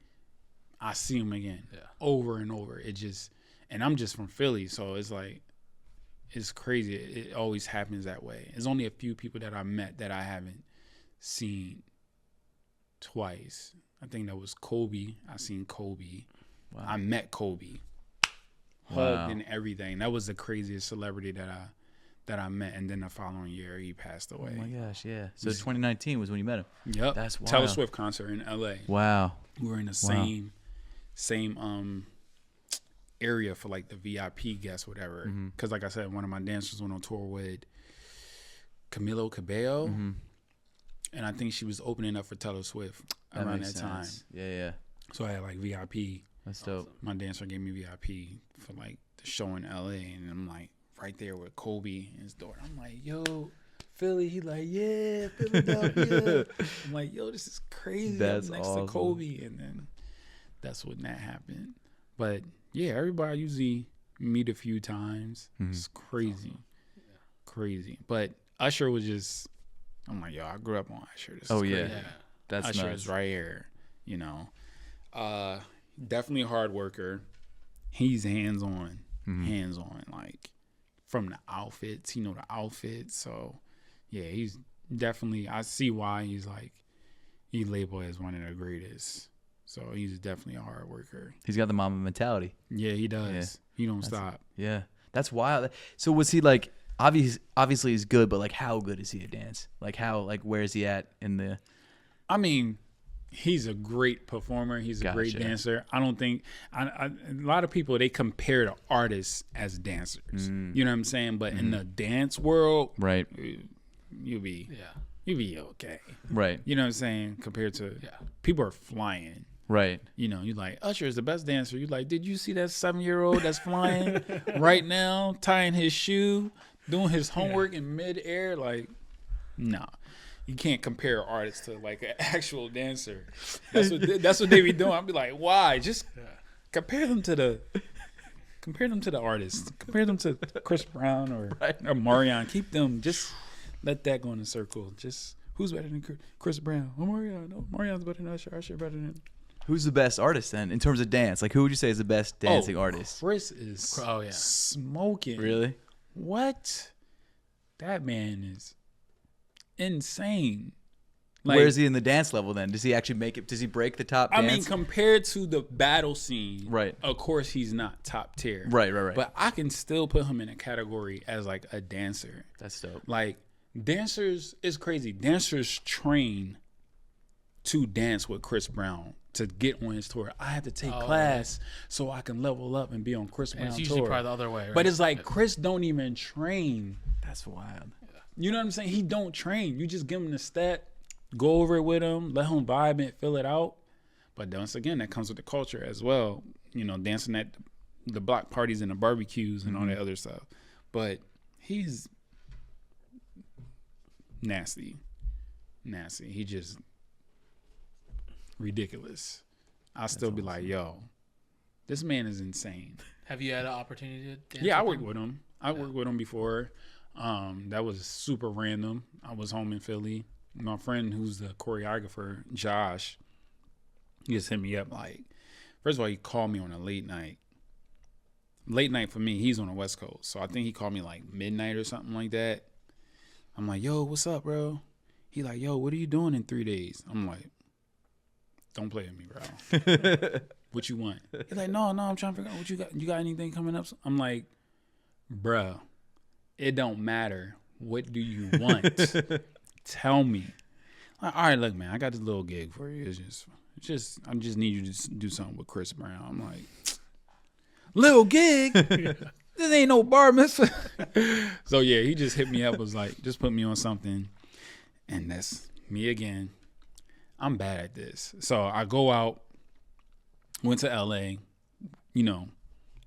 them again over and over. It just, and I'm just from Philly, so it's like, it's crazy. It always happens that way. There's only a few people that I met that I haven't seen twice. I think that was Kobe. I seen Kobe. Wow. I met Kobe. Hugged and everything. That was the craziest celebrity that I met. And then the following year, he passed away. Oh my gosh, yeah. So 2019 was when you met him. Yep. That's wild. Taylor Swift concert in LA. Wow. We were in the same area for like the VIP guests, whatever. Because like I said, one of my dancers went on tour with Camilo Cabello. And I think she was opening up for Taylor Swift around that time. Yeah. So I had like VIP. That's dope. My dancer gave me VIP for like the show in LA, and I'm like right there with Kobe and his daughter. I'm like, yo, Philly. He like, yeah, Philadelphia. I'm like, yo, this is crazy. That's I'm next awesome. to Kobe, and then that's when that happened. But yeah, everybody I usually meet a few times. It's crazy, crazy. But Usher was just, I'm like, yo, I grew up on Usher. This is crazy. That's Usher nuts. is right here, you know. Definitely a hard worker. He's hands-on, like from the outfits. He know the outfits. So, yeah, he's definitely, I see why he's like, he labeled as one of the greatest. So he's definitely a hard worker. He's got the Mamba mentality. Yeah, he does. Yeah. He don't stop. Yeah. That's wild. So was he like, obviously he's good, but like how good is he at dance? Like where is he at in the? I mean, he's a great performer. He's a great dancer. I don't think a lot of people, they compare to artists as dancers. You know what I'm saying? But in the dance world, right, you'll be okay. Right. You know what I'm saying? Compared to people are flying. Right. You know, you're like, Usher is the best dancer. You're like, did you see that 7-year-old that's flying right now, tying his shoe, doing his homework in midair? Like, no. You can't compare artists to like an actual dancer. That's what they be doing. I'll be like, why? Just compare them to the artists. Compare them to Chris Brown or Marion. Keep them. Just let that go in a circle. Just who's better than Chris Brown? Oh, Marion. No, Marion's better than Usher. Usher better than. Who's the best artist then in terms of dance? Like, who would you say is the best dancing artist? Chris is smoking. Really? What? That man is insane. Like, where is he in the dance level then? Does he actually make it? Does he break the top dance? I mean, compared to the battle scene, right? Of course, he's not top tier. Right. But I can still put him in a category as like a dancer. That's dope. Like dancers, it's crazy. Dancers train to dance with Chris Brown to get on his tour. I have to take class so I can level up and be on Chris Brown's tour. It's usually probably the other way, right? But it's like Chris don't even train. That's wild. You know what I'm saying? He don't train. You just give him the step, go over it with him, let him vibe and fill it out. But once again, that comes with the culture as well. You know, dancing at the block parties and the barbecues and all that other stuff. But he's nasty. He just ridiculous. I'll still be like, yo, this man is insane. Have you had an opportunity to dance? Yeah, I worked with him. I worked with him before. That was super random. I was home in Philly. My friend who's the choreographer, Josh, he just hit me up like, first of all, he called me on a late night. Late night for me, he's on the West Coast. So I think he called me like midnight or something like that. I'm like, yo, what's up, bro? He like, yo, what are you doing in 3 days? I'm like, don't play with me, bro. What you want? He's like, no, I'm trying to figure out what you got. You got anything coming up? I'm like, bro, it don't matter. What do you want? Tell me. Like, all right, look, man, I got this little gig for you. It's just, I just need you to do something with Chris Brown. I'm like, little gig? This ain't no bar mitzvah. So yeah, he just hit me up, was like, just put me on something. And that's me again. I'm bad at this. So I go out, went to LA, you know,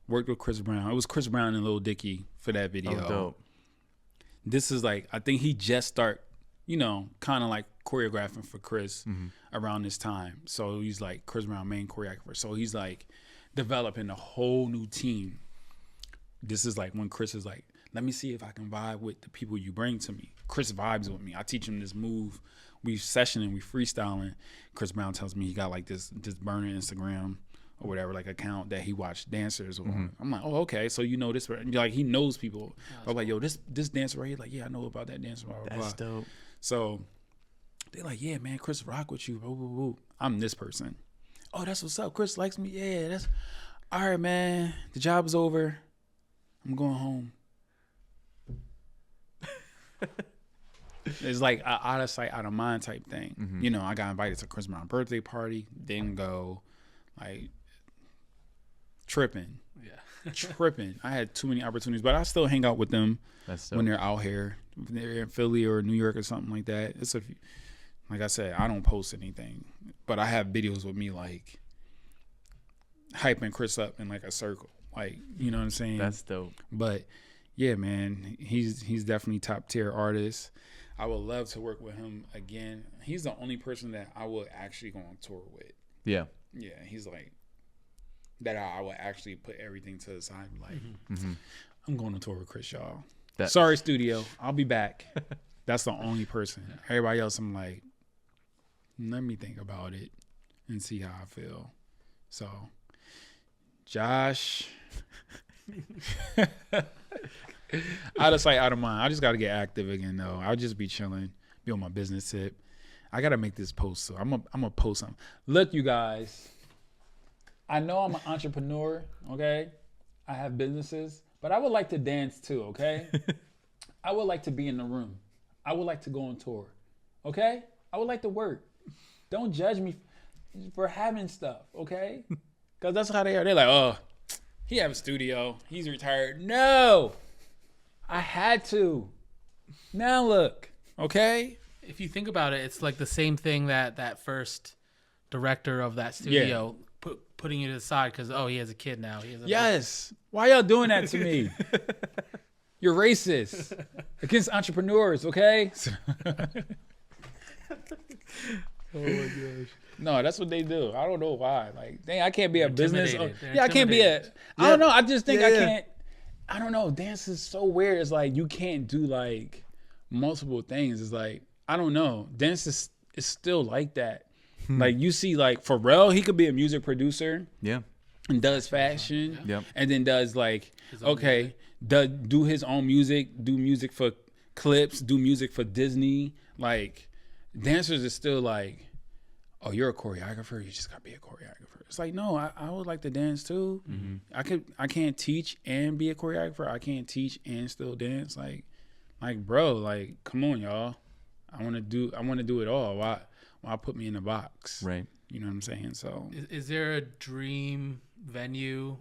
worked with Chris Brown. It was Chris Brown and Lil Dicky for that video. Oh, dope. This is like, I think he just start, you know, kind of like choreographing for Chris around this time. So he's like Chris Brown main choreographer. So he's like developing a whole new team. This is like when Chris is like, let me see if I can vibe with the people you bring to me. Chris vibes with me. I teach him this move. We sessioning, we freestyling. Chris Brown tells me he got like this burner Instagram or whatever, like account that he watched dancers on. I'm like, oh, okay. So you know this, like he knows people. I'm like, yo, this dancer right here, like, yeah, I know about that dancer. Blah, blah, That's blah. dope. So they're like, yeah, man, Chris rock with you. Blah, blah, blah. I'm this person. Oh, that's what's up. Chris likes me. Yeah, that's all right, man. The job is over. I'm going home. It's like a out of sight, out of mind type thing. You know, I got invited to Chris Brown's birthday party, didn't go, like tripping. Yeah. Tripping. I had too many opportunities, but I still hang out with them when they're out here. When they're in Philly or New York or something like that. It's like I said, I don't post anything, but I have videos with me like hyping Chris up in like a circle. Like, you know what I'm saying? That's dope. But yeah, man, he's definitely top tier artist. I would love to work with him again. He's the only person that I would actually go on tour with. Yeah. Yeah, he's like that. I would actually put everything to the side. Like, I'm going on tour with Chris, y'all. Sorry, studio. I'll be back. That's the only person. Everybody else, I'm like, let me think about it and see how I feel. So, Josh. Out of sight, out of mind. I just got to get active again, though. I'll just be chilling, be on my business tip. I got to make this post, so I'm gonna post something. Look, you guys, I know I'm an entrepreneur, okay? I have businesses, but I would like to dance too, okay? I would like to be in the room. I would like to go on tour. Okay? I would like to work. Don't judge me for having stuff, okay? Because that's how they are. They're like, oh, he have a studio. He's retired. No! I had to. Now look, okay? If you think about it, it's like the same thing that first director of that studio putting you to the side because, he has a kid now. Yes. Why y'all doing that to me? You're racist against entrepreneurs, okay? Oh my gosh. No, that's what they do. I don't know why. Like, dang, I can't be a business. I can't be a. I don't know. I just think I can't. I don't know. Dance is so weird. It's like you can't do like multiple things. It's like I don't know. Dance is still like that. Like you see, like Pharrell, he could be a music producer. Yeah. And does fashion. Yep. And then does like do his own music, do music for clips, do music for Disney. Like dancers is still like, oh, you're a choreographer. You just gotta be a choreographer. It's like, no, I would like to dance too. Mm-hmm. I can't teach and be a choreographer. I can't teach and still dance. Like bro, like come on, y'all. I want to do it all. Why put me in a box? Right. You know what I'm saying? So is there a dream venue,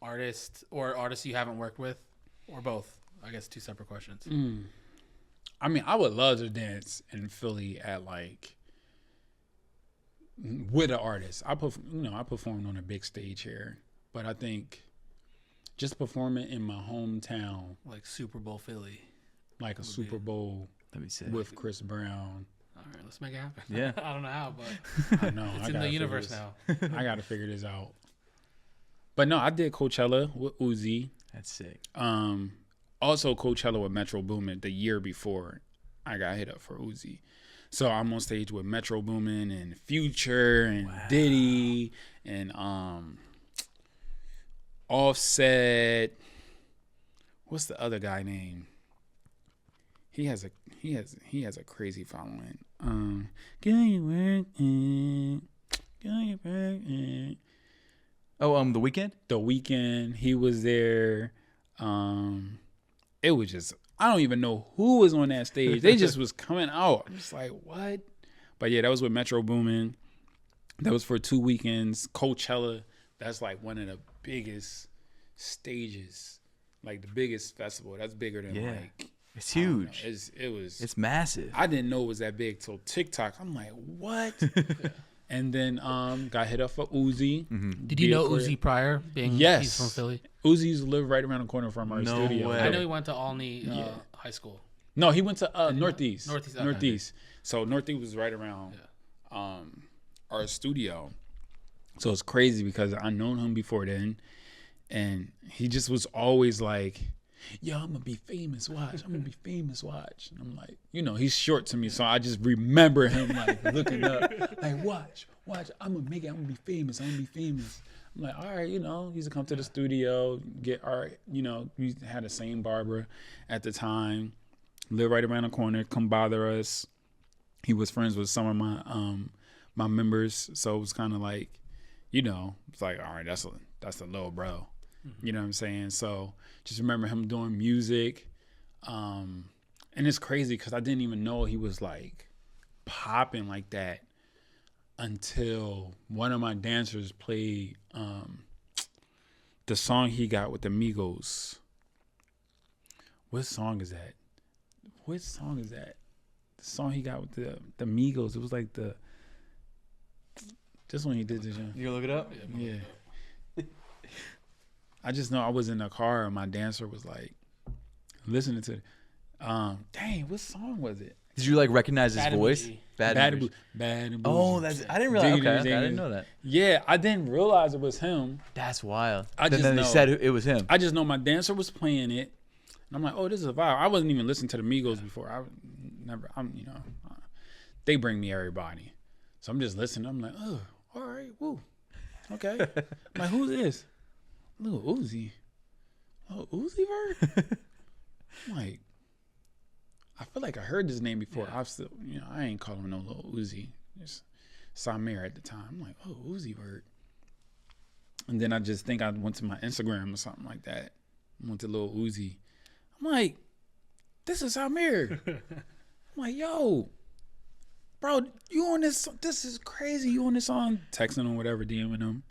artist, or artist you haven't worked with, or both? I guess two separate questions. I mean, I would love to dance in Philly at like with an artist. I performed on a big stage here, but I think just performing in my hometown, like Super Bowl Philly, like a Super Bowl with Chris Brown. All right, let's make it happen. Yeah. I don't know how, but I know it's in the universe now. I got to figure this out. But no, I did Coachella with Uzi. That's sick. Also Coachella with Metro Boomin the year before I got hit up for Uzi. So I'm on stage with Metro Boomin and Future and Diddy and Offset. What's the other guy name? He has a crazy following. Get your work in. Get your work in. Oh, The Weeknd? The Weeknd, he was there. It was just, I don't even know who was on that stage. They just was coming out. I'm just like, what? But yeah, that was with Metro Boomin. That was for 2 weekends. Coachella, that's like one of the biggest stages, like the biggest festival. That's bigger than like. It's huge. It's massive. I didn't know it was that big till TikTok. I'm like, what? And then got hit up for Uzi. Mm-hmm. Did you know Uzi prior? Yes. He's from Philly. Uzi used to live right around the corner from our studio. Way. I know he went to Alney High School. No, he went to Northeast. Northeast. Northeast. So Northeast was right around our studio. So it's crazy because I known him before then, and he just was always like, yo, I'm gonna be famous, watch. I'm gonna be famous, watch. And I'm like, he's short to me, so I just remember him like looking up, like, watch, I'm gonna make it, I'm gonna be famous. I'm like, all right, he used to come to the studio, we had the same barber at the time, live right around the corner, come bother us. He was friends with some of my members, so it was kind of like, it's like, all right, that's a little bro. You know what I'm saying? So just remember him doing music. And it's crazy because I didn't even know he was like popping like that until one of my dancers played the song he got with the Migos. What song is that? The song he got with the Migos. It was like this one he did this. You gonna look it up? Yeah. I just know I was in the car and my dancer was like listening to it. Dang, what song was it? Did you like recognize his voice? Bad Bougie. Oh, I didn't realize. Okay, I didn't know that. Yeah, I didn't realize it was him. That's wild. Then they said it was him. I just know my dancer was playing it, and I'm like, oh, this is a vibe. I wasn't even listening to the Migos before. They bring me everybody, so I'm just listening. I'm like, oh, all right, woo, okay. I'm like, who's this? Little Uzi. Oh, Uzi Vert? I'm like, I feel like I heard this name before. I've still, I ain't calling him no Little Uzi. Just Samir at the time. I'm like, oh, Uzi Vert. And then I just think I went to my Instagram or something like that. I went to Little Uzi. I'm like, this is Amir. I'm like, yo, bro, you on this? This is crazy. You on this song? Texting him, whatever, DMing him.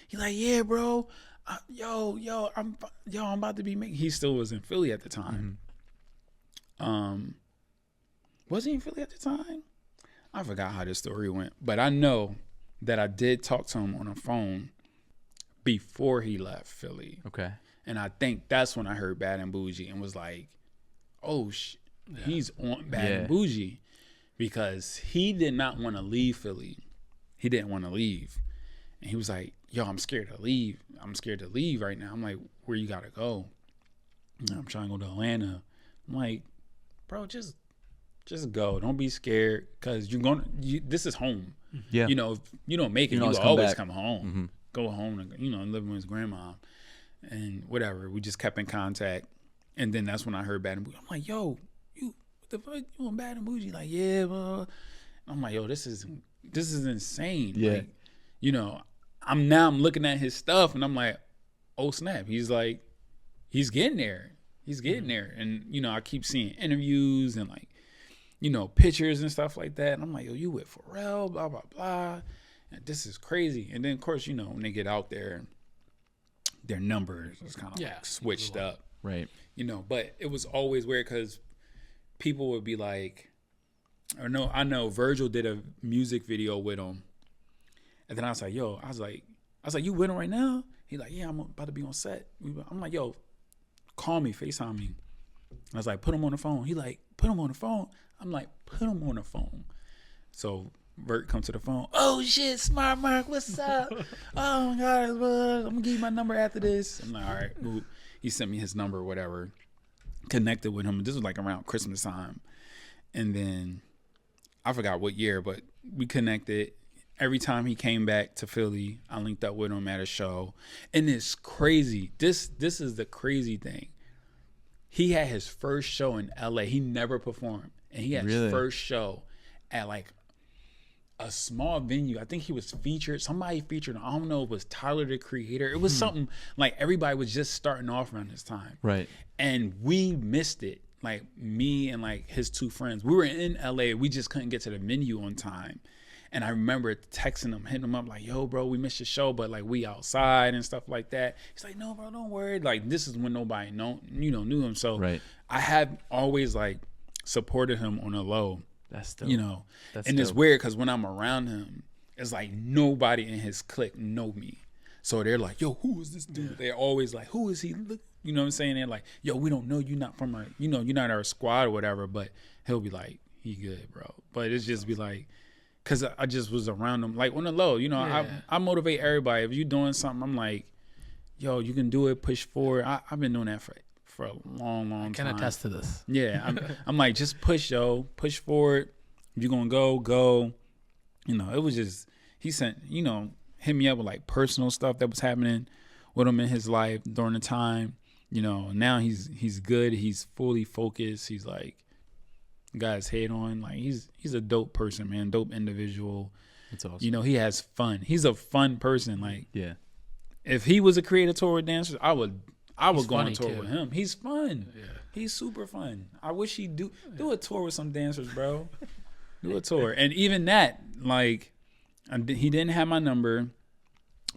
He's like, yeah, bro. I'm about to be making. He still was in Philly at the time. Was he in Philly at the time? I forgot how this story went, but I know that I did talk to him on the phone before he left Philly. Okay. And I think that's when I heard Bad and Bougie and was like, oh, he's on Bad and Bougie, because he did not want to leave Philly. He didn't want to leave. And he was like, yo, I'm scared to leave. I'm scared to leave right now. I'm like, where you got to go? I'm trying to go to Atlanta. I'm like, bro, just go. Don't be scared, because this is home. Yeah. You know, if you don't make it, you always come home. Mm-hmm. Go home and, and live with his grandma. And whatever. We just kept in contact. And then that's when I heard Bad and Bougie. I'm like, yo, what the fuck? You on Bad and Bougie? Like, yeah, bro. I'm like, yo, this is insane. Yeah. Like, I'm looking at his stuff and I'm like, oh snap. He's like, he's getting there. He's getting there. And, I keep seeing interviews and like, pictures and stuff like that. And I'm like, yo, you with Pharrell, blah, blah, blah. And this is crazy. And then of course, when they get out there, their numbers was kind of like switched up. Right. But it was always weird because people would be like, I know Virgil did a music video with him. And then I was like, you with him right now? He's like, yeah, I'm about to be on set. I'm like, yo, call me, FaceTime me. I was like, put him on the phone. He like, put him on the phone. I'm like, put him on the phone. So Vert comes to the phone. Oh shit, Smart Mark, what's up? Oh my God, I'm gonna give you my number after this. I'm like, all right, boop. He sent me his number, whatever. Connected with him. This was like around Christmas time. And then I forgot what year, but we connected. Every time he came back to Philly, I linked up with him at a show. And it's crazy. This is the crazy thing. He had his first show in LA. He never performed. And he had his first show at like a small venue. I think he was featured. Somebody featured him. I don't know if it was Tyler, the Creator. It was something like everybody was just starting off around this time. Right. And we missed it. Like me and like his two friends. We were in LA. We just couldn't get to the venue on time. And I remember texting him, hitting him up like, yo, bro, we missed your show, but like we outside and stuff like that. He's like, no, bro, don't worry. Like this is when nobody knew him. So I have always like supported him on a low. That's dope. And it's weird because when I'm around him, it's like nobody in his clique know me. So they're like, yo, who is this dude? Yeah. They're always like, who is he? You know what I'm saying? They're like, yo, we don't know. You're not from our, you're not our squad or whatever. But he'll be like, he good, bro. But it's just be like, because I just was around him. Like on the low, I motivate everybody. If you're doing something, I'm like, yo, you can do it, push forward. I've been doing that for a long time. I can attest to this. Yeah, I'm like, just push forward. If you're going to go. It was just, he sent, hit me up with like personal stuff that was happening with him in his life during the time. Now he's good. He's fully focused. He's like, got his head on. Like he's a dope person, man. Dope individual. That's awesome. He has fun. He's a fun person. Like, yeah. If he was a creative tour with dancers, I would go on tour too. with him. He's fun. Yeah. He's super fun. I wish he'd do a tour with some dancers, bro. Do a tour. And even that, like, he didn't have my number.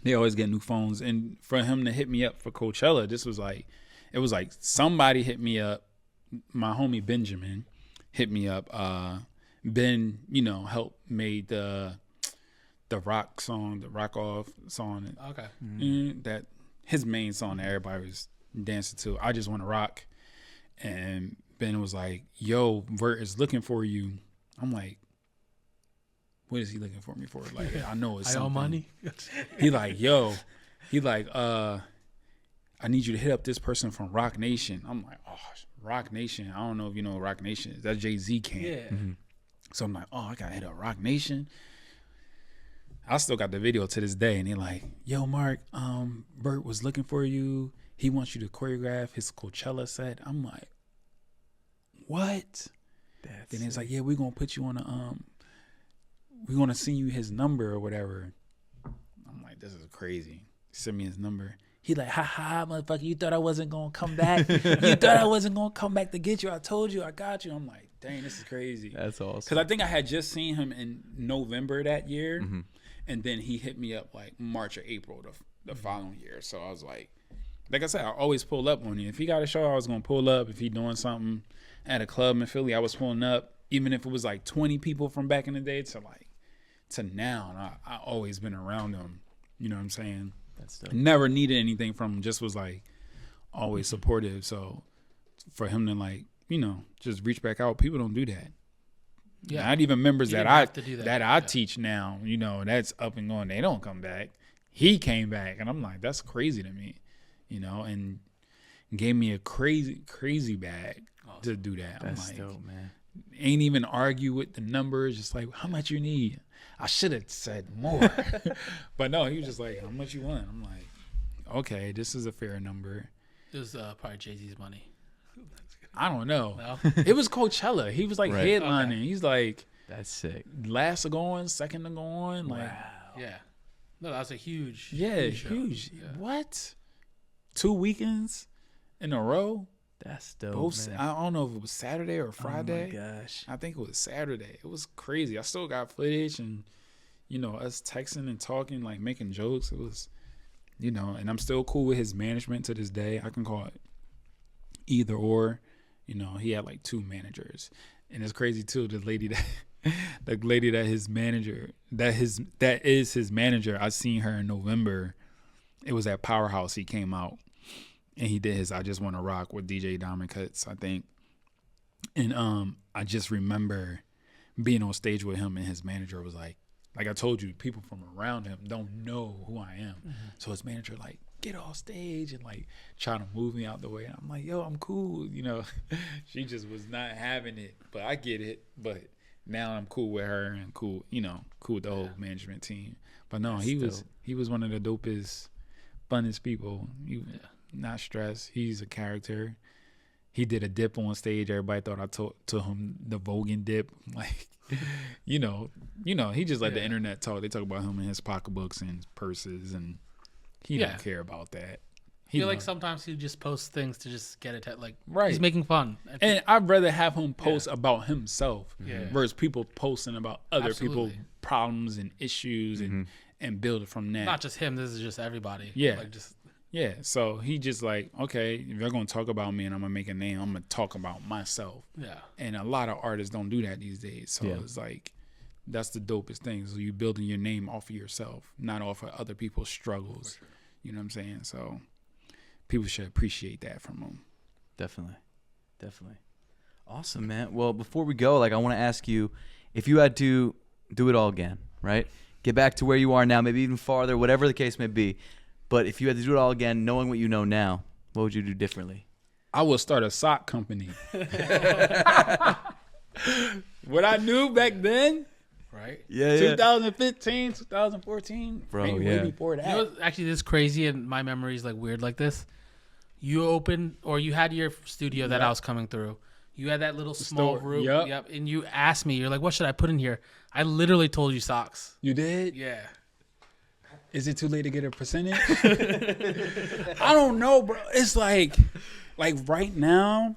They always get new phones. And for him to hit me up for Coachella, it was like somebody hit me up. My homie Benjamin hit me up. Ben, helped made the rock song, the rock off song. Okay. That his main song that everybody was dancing to. I Just Want to Rock. And Ben was like, yo, Vert is looking for you. I'm like, what is he looking for me for? Like, I know it's something. I owe money. He like, I need you to hit up this person from Rock Nation. I'm like, oh, Rock Nation. I don't know if you know what Rock Nation is. That's Jay-Z camp. Yeah. Mm-hmm. So I'm like, oh, I gotta hit up Rock Nation. I still got the video to this day, and they're like, yo, Mark, Bert was looking for you. He wants you to choreograph his Coachella set. I'm like, what? Then it's like, yeah, we're gonna put you on we're gonna send you his number or whatever. I'm like, this is crazy. Send me his number. He like, ha ha, motherfucker, you thought I wasn't gonna come back? You thought I wasn't gonna come back to get you? I told you, I got you. I'm like, dang, this is crazy. That's awesome. Because I think I had just seen him in November that year, and then he hit me up like March or April the following year. So I was like I said, I always pull up on you. If he got a show, I was gonna pull up. If he doing something at a club in Philly, I was pulling up. Even if it was like 20 people from back in the day to now, and I always been around him. You know what I'm saying? That's dope. Never needed anything from him. Just was like always supportive. So for him to like, you know, just reach back out, people don't do that. Yeah, not even members that I teach now. You know, that's up and going. They don't come back. He came back, and I'm like, that's crazy to me. You know, and gave me a crazy bag to do that. That's I'm like, dope, man. Ain't even argue with the numbers. Just like, how much you need? I should have said more. But no, he was just like, how much you want? I'm like, okay, this is a fair number. It was probably Jay-Z's money. I don't know. No? It was Coachella. He was like headlining. Okay. He's like, that's sick. Last to go on, second to go on. Like, wow. Yeah. No, that's a huge. Huge. Yeah. What? 2 weekends in a row? That's dope, man. I don't know if it was Saturday or Friday. Oh my gosh. I think it was Saturday. It was crazy. I still got footage and, you know, us texting and talking, like making jokes. It was, you know, and I'm still cool with his management to this day. I can call it either or. You know, he had like 2 managers. And it's crazy too, the lady that his manager, that is his manager, I seen her in November. It was at Powerhouse. He came out. And he did his I Just Want to Rock with DJ Diamond Cuts, I think. And I just remember being on stage with him, and his manager was like I told you, people from around him don't know who I am. Mm-hmm. So his manager like, get off stage and like trying to move me out the way. And I'm like, yo, I'm cool. You know, she just was not having it, but I get it. But now I'm cool with her and cool with the whole management team. But no, he was one of the dopest, funnest people. Not stressed. He's a character. He did a dip on stage. Everybody thought I told him the Vogan dip. Like, you know, he just let the internet talk. They talk about him in his pocketbooks and purses, and he don't care about that. I feel like sometimes he just posts things to just get it. Like, right. He's making fun. And I'd rather have him post about himself versus people posting about other people's problems and issues and build it from that. Not just him. This is just everybody. Yeah. Like just. Yeah, so he just like, okay, if you're going to talk about me and I'm going to make a name, I'm going to talk about myself. Yeah. And a lot of artists don't do that these days. So it's like, that's the dopest thing. So you're building your name off of yourself, not off of other people's struggles. Sure. You know what I'm saying? So people should appreciate that from him. Definitely. Awesome, man. Well, before we go, like I want to ask you, if you had to do it all again, right? Get back to where you are now, maybe even farther, whatever the case may be. But if you had to do it all again, knowing what you know now, what would you do differently? I would start a sock company. What I knew back then, right? Yeah, 2015, 2014, bro, maybe way before that. You know, actually, this is crazy, and my memory is like weird like this. You opened, or you had your studio that I was coming through. You had that little small room. Yep. And you asked me, you're like, what should I put in here? I literally told you socks. You did? Yeah. Is it too late to get a percentage? I don't know, bro. It's like right now,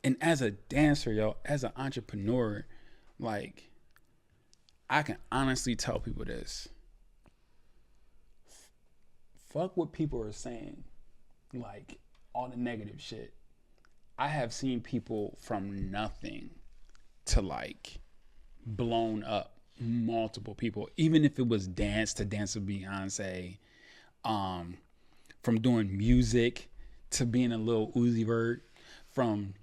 and as a dancer, yo, as an entrepreneur, like, I can honestly tell people this. Fuck what people are saying. Like, all the negative shit. I have seen people from nothing to, like, blown up. Multiple people, even if it was dance with Beyonce, from doing music to being a Lil Uzi Vert, from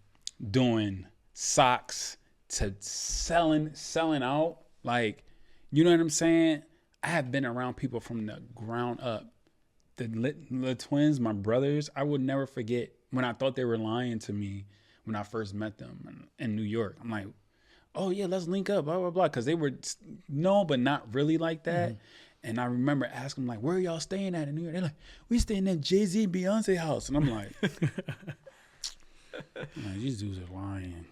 doing socks to selling out. Like, you know what I'm saying? I have been around people from the ground up. The twins, my brothers, I would never forget when I thought they were lying to me when I first met them in New York. I'm like, oh yeah, let's link up, blah, blah, blah. Cause they were, no, but not really like that. Mm-hmm. And I remember asking them like, where are y'all staying at in New York? They're like, we staying at Jay-Z and Beyonce house. And I'm like, these dudes are lying.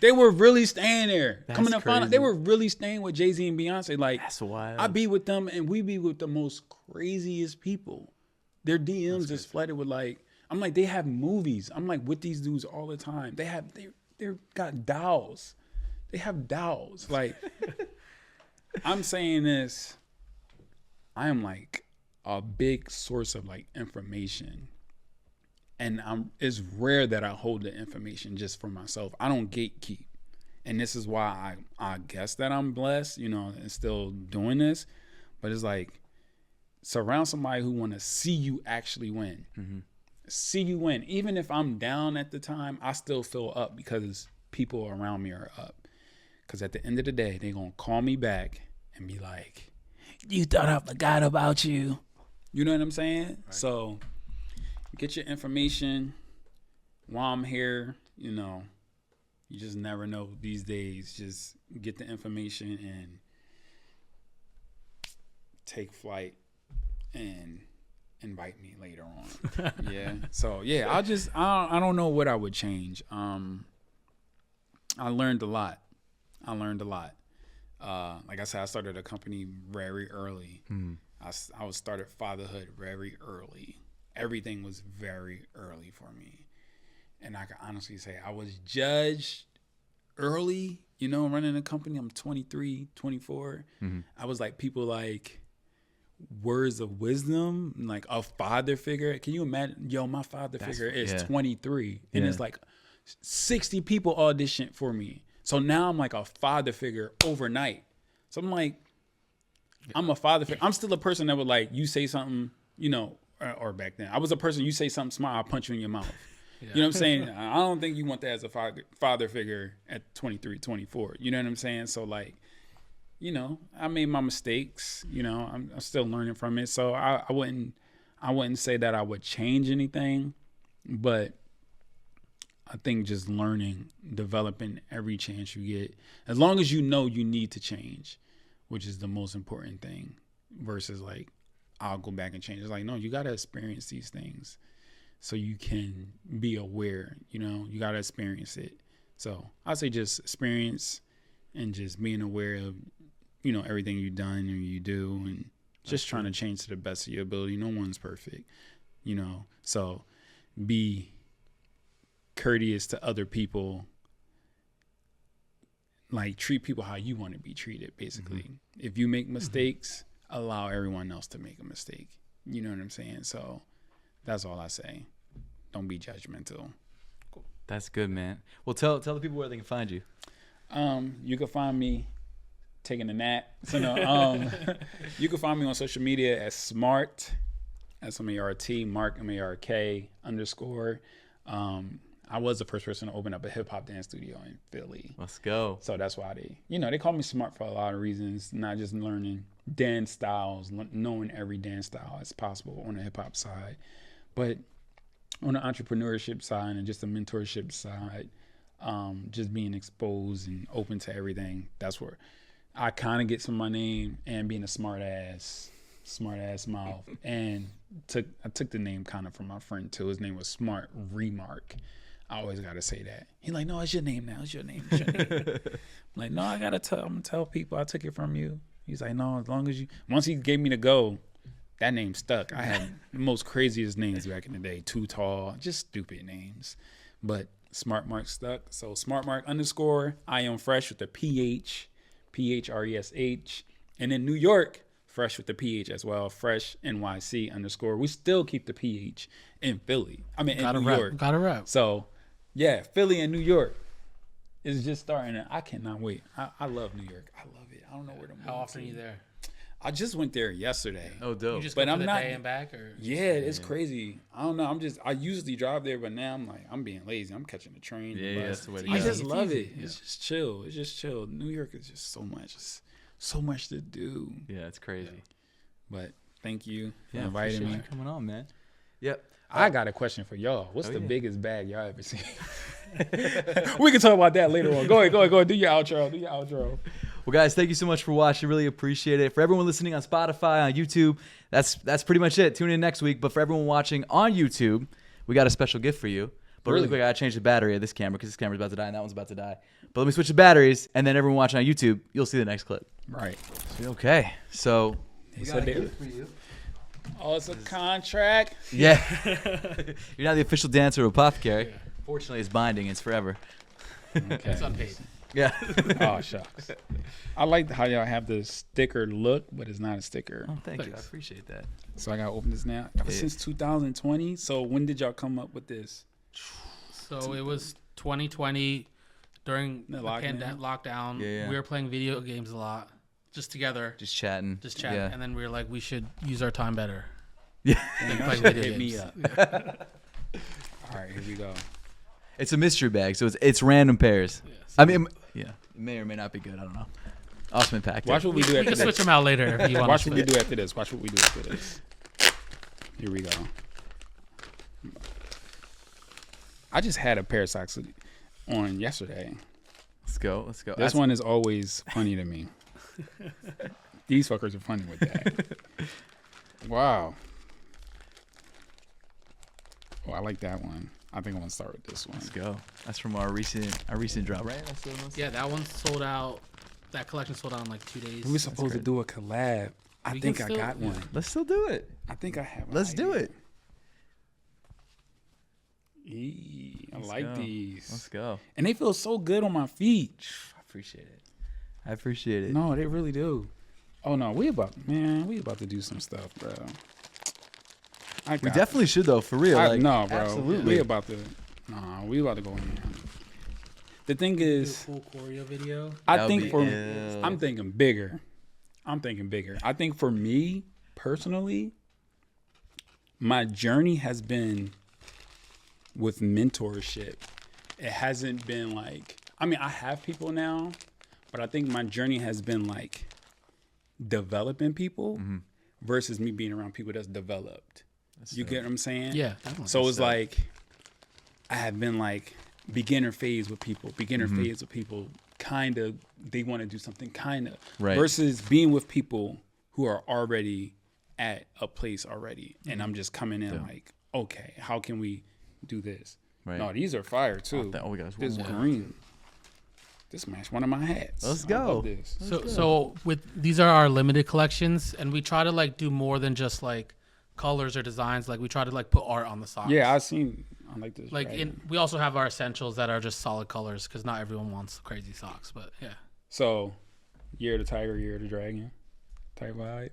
They were really staying there. That's Coming to find out, crazy. they were really staying with Jay-Z and Beyonce. Like, That's wild. I be with them, and we be with the most craziest people. Their DMs is flooded with like, I'm like, they have movies. I'm like with these dudes all the time. They're got dolls. They have dolls. Like, I'm saying this. I am like a big source of like information. And it's rare that I hold the information just for myself. I don't gatekeep. And this is why I guess that I'm blessed, you know, and still doing this. But it's like, surround somebody who want to see you actually win. Mm-hmm. See you win. Even if I'm down at the time, I still feel up because people around me are up. Because at the end of the day, they're going to call me back and be like, you thought I forgot about you. You know what I'm saying? Right. So get your information while I'm here. You know, you just never know these days. Just get the information and take flight and invite me later on. Yeah. So yeah, I don't know what I would change. I learned a lot. Like I said, I started a company very early. I was started fatherhood very early. Everything was very early for me. And I can honestly say I was judged early, you know, running a company. I'm 23, 24. Mm-hmm. I was like, people like words of wisdom, like a father figure. Can you imagine? Yo, my father figure is 23. And it's like 60 people auditioned for me. So now I'm like a father figure overnight. So I'm like, I'm a father figure. I'm still a person that would like, you say something, you know, or back then, I was a person, you say something smart, I'll punch you in your mouth. Yeah. You know what I'm saying? I don't think you want that as a father figure at 23, 24. You know what I'm saying? So like, you know, I made my mistakes, you know, I'm still learning from it. So I wouldn't say that I would change anything, but I think just learning, developing every chance you get, as long as you know you need to change, which is the most important thing, versus like, I'll go back and change. It's like, no, you got to experience these things so you can be aware, you know, you got to experience it. So I'd say just experience and just being aware of, you know, everything you've done and you do, and just trying to change to the best of your ability. No one's perfect, you know, so be courteous to other people, like treat people how you want to be treated, basically. Mm-hmm. If you make mistakes, allow everyone else to make a mistake. You know what I'm saying? So that's all I say. Don't be judgmental. Cool. That's good, man. Well, tell the people where they can find you. You can find me taking a nap. So no, you can find me on social media as Smart, S-M-A-R-T, Mark, M-A-R-K _ I was the first person to open up a hip hop dance studio in Philly. Let's go. So that's why they call me Smart for a lot of reasons, not just learning dance styles, knowing every dance style as possible on the hip hop side, but on the entrepreneurship side and just the mentorship side, just being exposed and open to everything. That's where I kind of get some of my name, and being a smart ass mouth. And I took the name kind of from my friend too. His name was Smart Remark. I always got to say that. He's like, no, it's your name now. It's your name. I'm like, no, I'm going to tell people I took it from you. He's like, no, as long as you, once he gave me the go, that name stuck. I had the most craziest names back in the day. Too Tall, just stupid names. But Smart Mark stuck. So Smart Mark _ I am Fresh with the PH, PHRESH. And in New York, Fresh with the PH as well. Fresh NYC _ We still keep the PH in Philly. I mean, in New York. Gotta rap. So, yeah, Philly and New York is just starting. I cannot wait. I love New York. I love it. I don't know where to move. How often are you there? I just went there yesterday. Oh, dope. You just go for the day and back, or? Yeah, it's crazy. I don't know. I usually drive there, but now I'm being lazy. I'm catching the train. Yeah, that's the way to go. I just love it. Yeah. It's just chill. It's just chill. New York is just so much to do. Yeah, it's crazy. Yeah. But thank you for inviting me. You coming on, man. Yep. I got a question for y'all. What's the biggest bag y'all ever seen? We can talk about that later on. Go ahead. Do your outro. Well, guys, thank you so much for watching. Really appreciate it. For everyone listening on Spotify, on YouTube, that's pretty much it. Tune in next week. But for everyone watching on YouTube, we got a special gift for you. But really quick, I gotta change the battery of this camera because this camera's about to die and that one's about to die. But let me switch the batteries, and then everyone watching on YouTube, you'll see the next clip. Right. Okay, so we got a gift for you. Oh, it's a contract. Yeah. You're not the official dancer of Apothecary. Yeah. Fortunately, it's binding. It's forever. Okay. It's unpaid. Yeah. Oh, shucks. I like how y'all have the sticker look, but it's not a sticker. Oh, thank you. I appreciate that. So I got to open this now. Ever since 2020. So when did y'all come up with this? So it was 2020 during the lockdown. Yeah. We were playing video games a lot, just together. Just chatting. Yeah. And then we were like, we should use our time better. Yeah. Playing video games. Me up. All right, here we go. It's a mystery bag, so it's random pairs. Yes. I mean, yeah, it may or may not be good. I don't know. Osman packed it. Watch what we do after this. We can switch them out later if you want. Watch what we do after this. Watch what we do after this. Here we go. I just had a pair of socks on yesterday. Let's go. This one is always funny to me. These fuckers are funny with that. Wow. Oh, I like that one. I think I'm gonna start with this one. Let's go. That's from our recent drop, right? Yeah, that one sold out. That collection sold out in like 2 days. We were supposed to do a collab. I think I got one. Let's still do it. I think I have. Let's do it. I like these. Let's go. And they feel so good on my feet. I appreciate it. No, they really do. Oh no, we about to do some stuff, bro. We definitely should though, for real. No, bro. Absolutely. We about to go in. The thing is, full choreo video. I'm thinking bigger. I think for me personally, my journey has been with mentorship. It hasn't been like, I mean, I have people now, but I think my journey has been like developing people versus me being around people that's developed. You get what I'm saying? Yeah. So it's like I have been like beginner phase with people, kind of, they want to do something kind of, versus being with people who are already at a place already. And I'm just coming in like, okay, how can we do this? Right. No, these are fire too. This green. This matched one of my hats. Let's go. So with these are our limited collections, and we try to like do more than just like colors or designs. Like we try to like put art on the socks. Yeah, I like this. Like we also have our essentials that are just solid colors because not everyone wants crazy socks. But yeah. So, year of the tiger, year of the dragon, type vibe.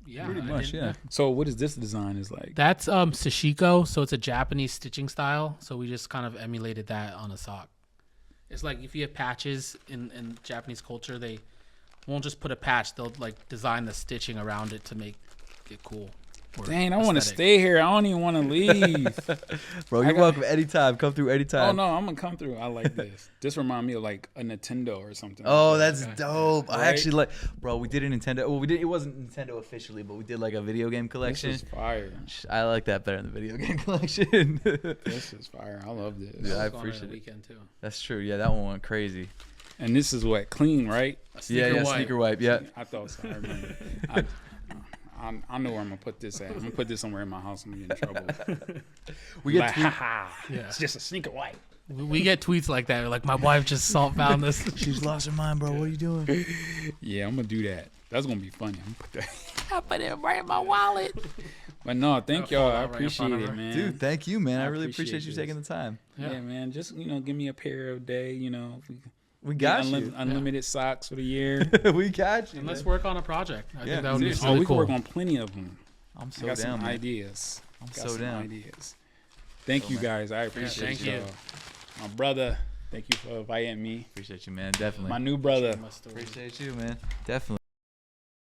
Yeah, pretty much. Yeah. So what is this design is like? That's sashiko. So it's a Japanese stitching style. So we just kind of emulated that on a sock. It's like if you have patches in Japanese culture, they won't just put a patch. They'll like design the stitching around it to make it cool. Dang, I want to stay here. I don't even want to leave. Bro, you're welcome anytime. Come through anytime. Oh, no, I'm going to come through. I like this. This reminds me of like a Nintendo or something. Oh, that's dope. Right? I actually like, bro, we did a Nintendo. Well, it wasn't Nintendo officially, but we did like a video game collection. This is fire. I like that better than the video game collection. This is fire. I love this. Yeah, I appreciate it. Weekend too. That's true. Yeah, that one went crazy. And this is what? Clean, right? Sneaker wipe. Yeah. I thought so. I remember. I know where I'm gonna put this at. I'm gonna put this somewhere in my house. I'm gonna get in trouble. We get It's just a sneaker wipe. We get tweets like that. Like my wife just found this. She's lost her mind, bro. What are you doing? Yeah, I'm gonna do that. That's gonna be funny. I'm gonna put that. I put it right in my wallet. But no, thank y'all. I appreciate it, man. Dude, thank you, man. I really appreciate you taking the time. Yeah, man. Just give me a pair a day. We got you. Unlimited socks for the year. We got you. And let's work on a project. I think that would be really we cool. can work on plenty of them. I'm so got down. Some ideas. I'm so down. Ideas. Thank you guys. I appreciate you. My brother, thank you for inviting me. Appreciate you, man. Definitely. My new brother. Appreciate you, man. Definitely.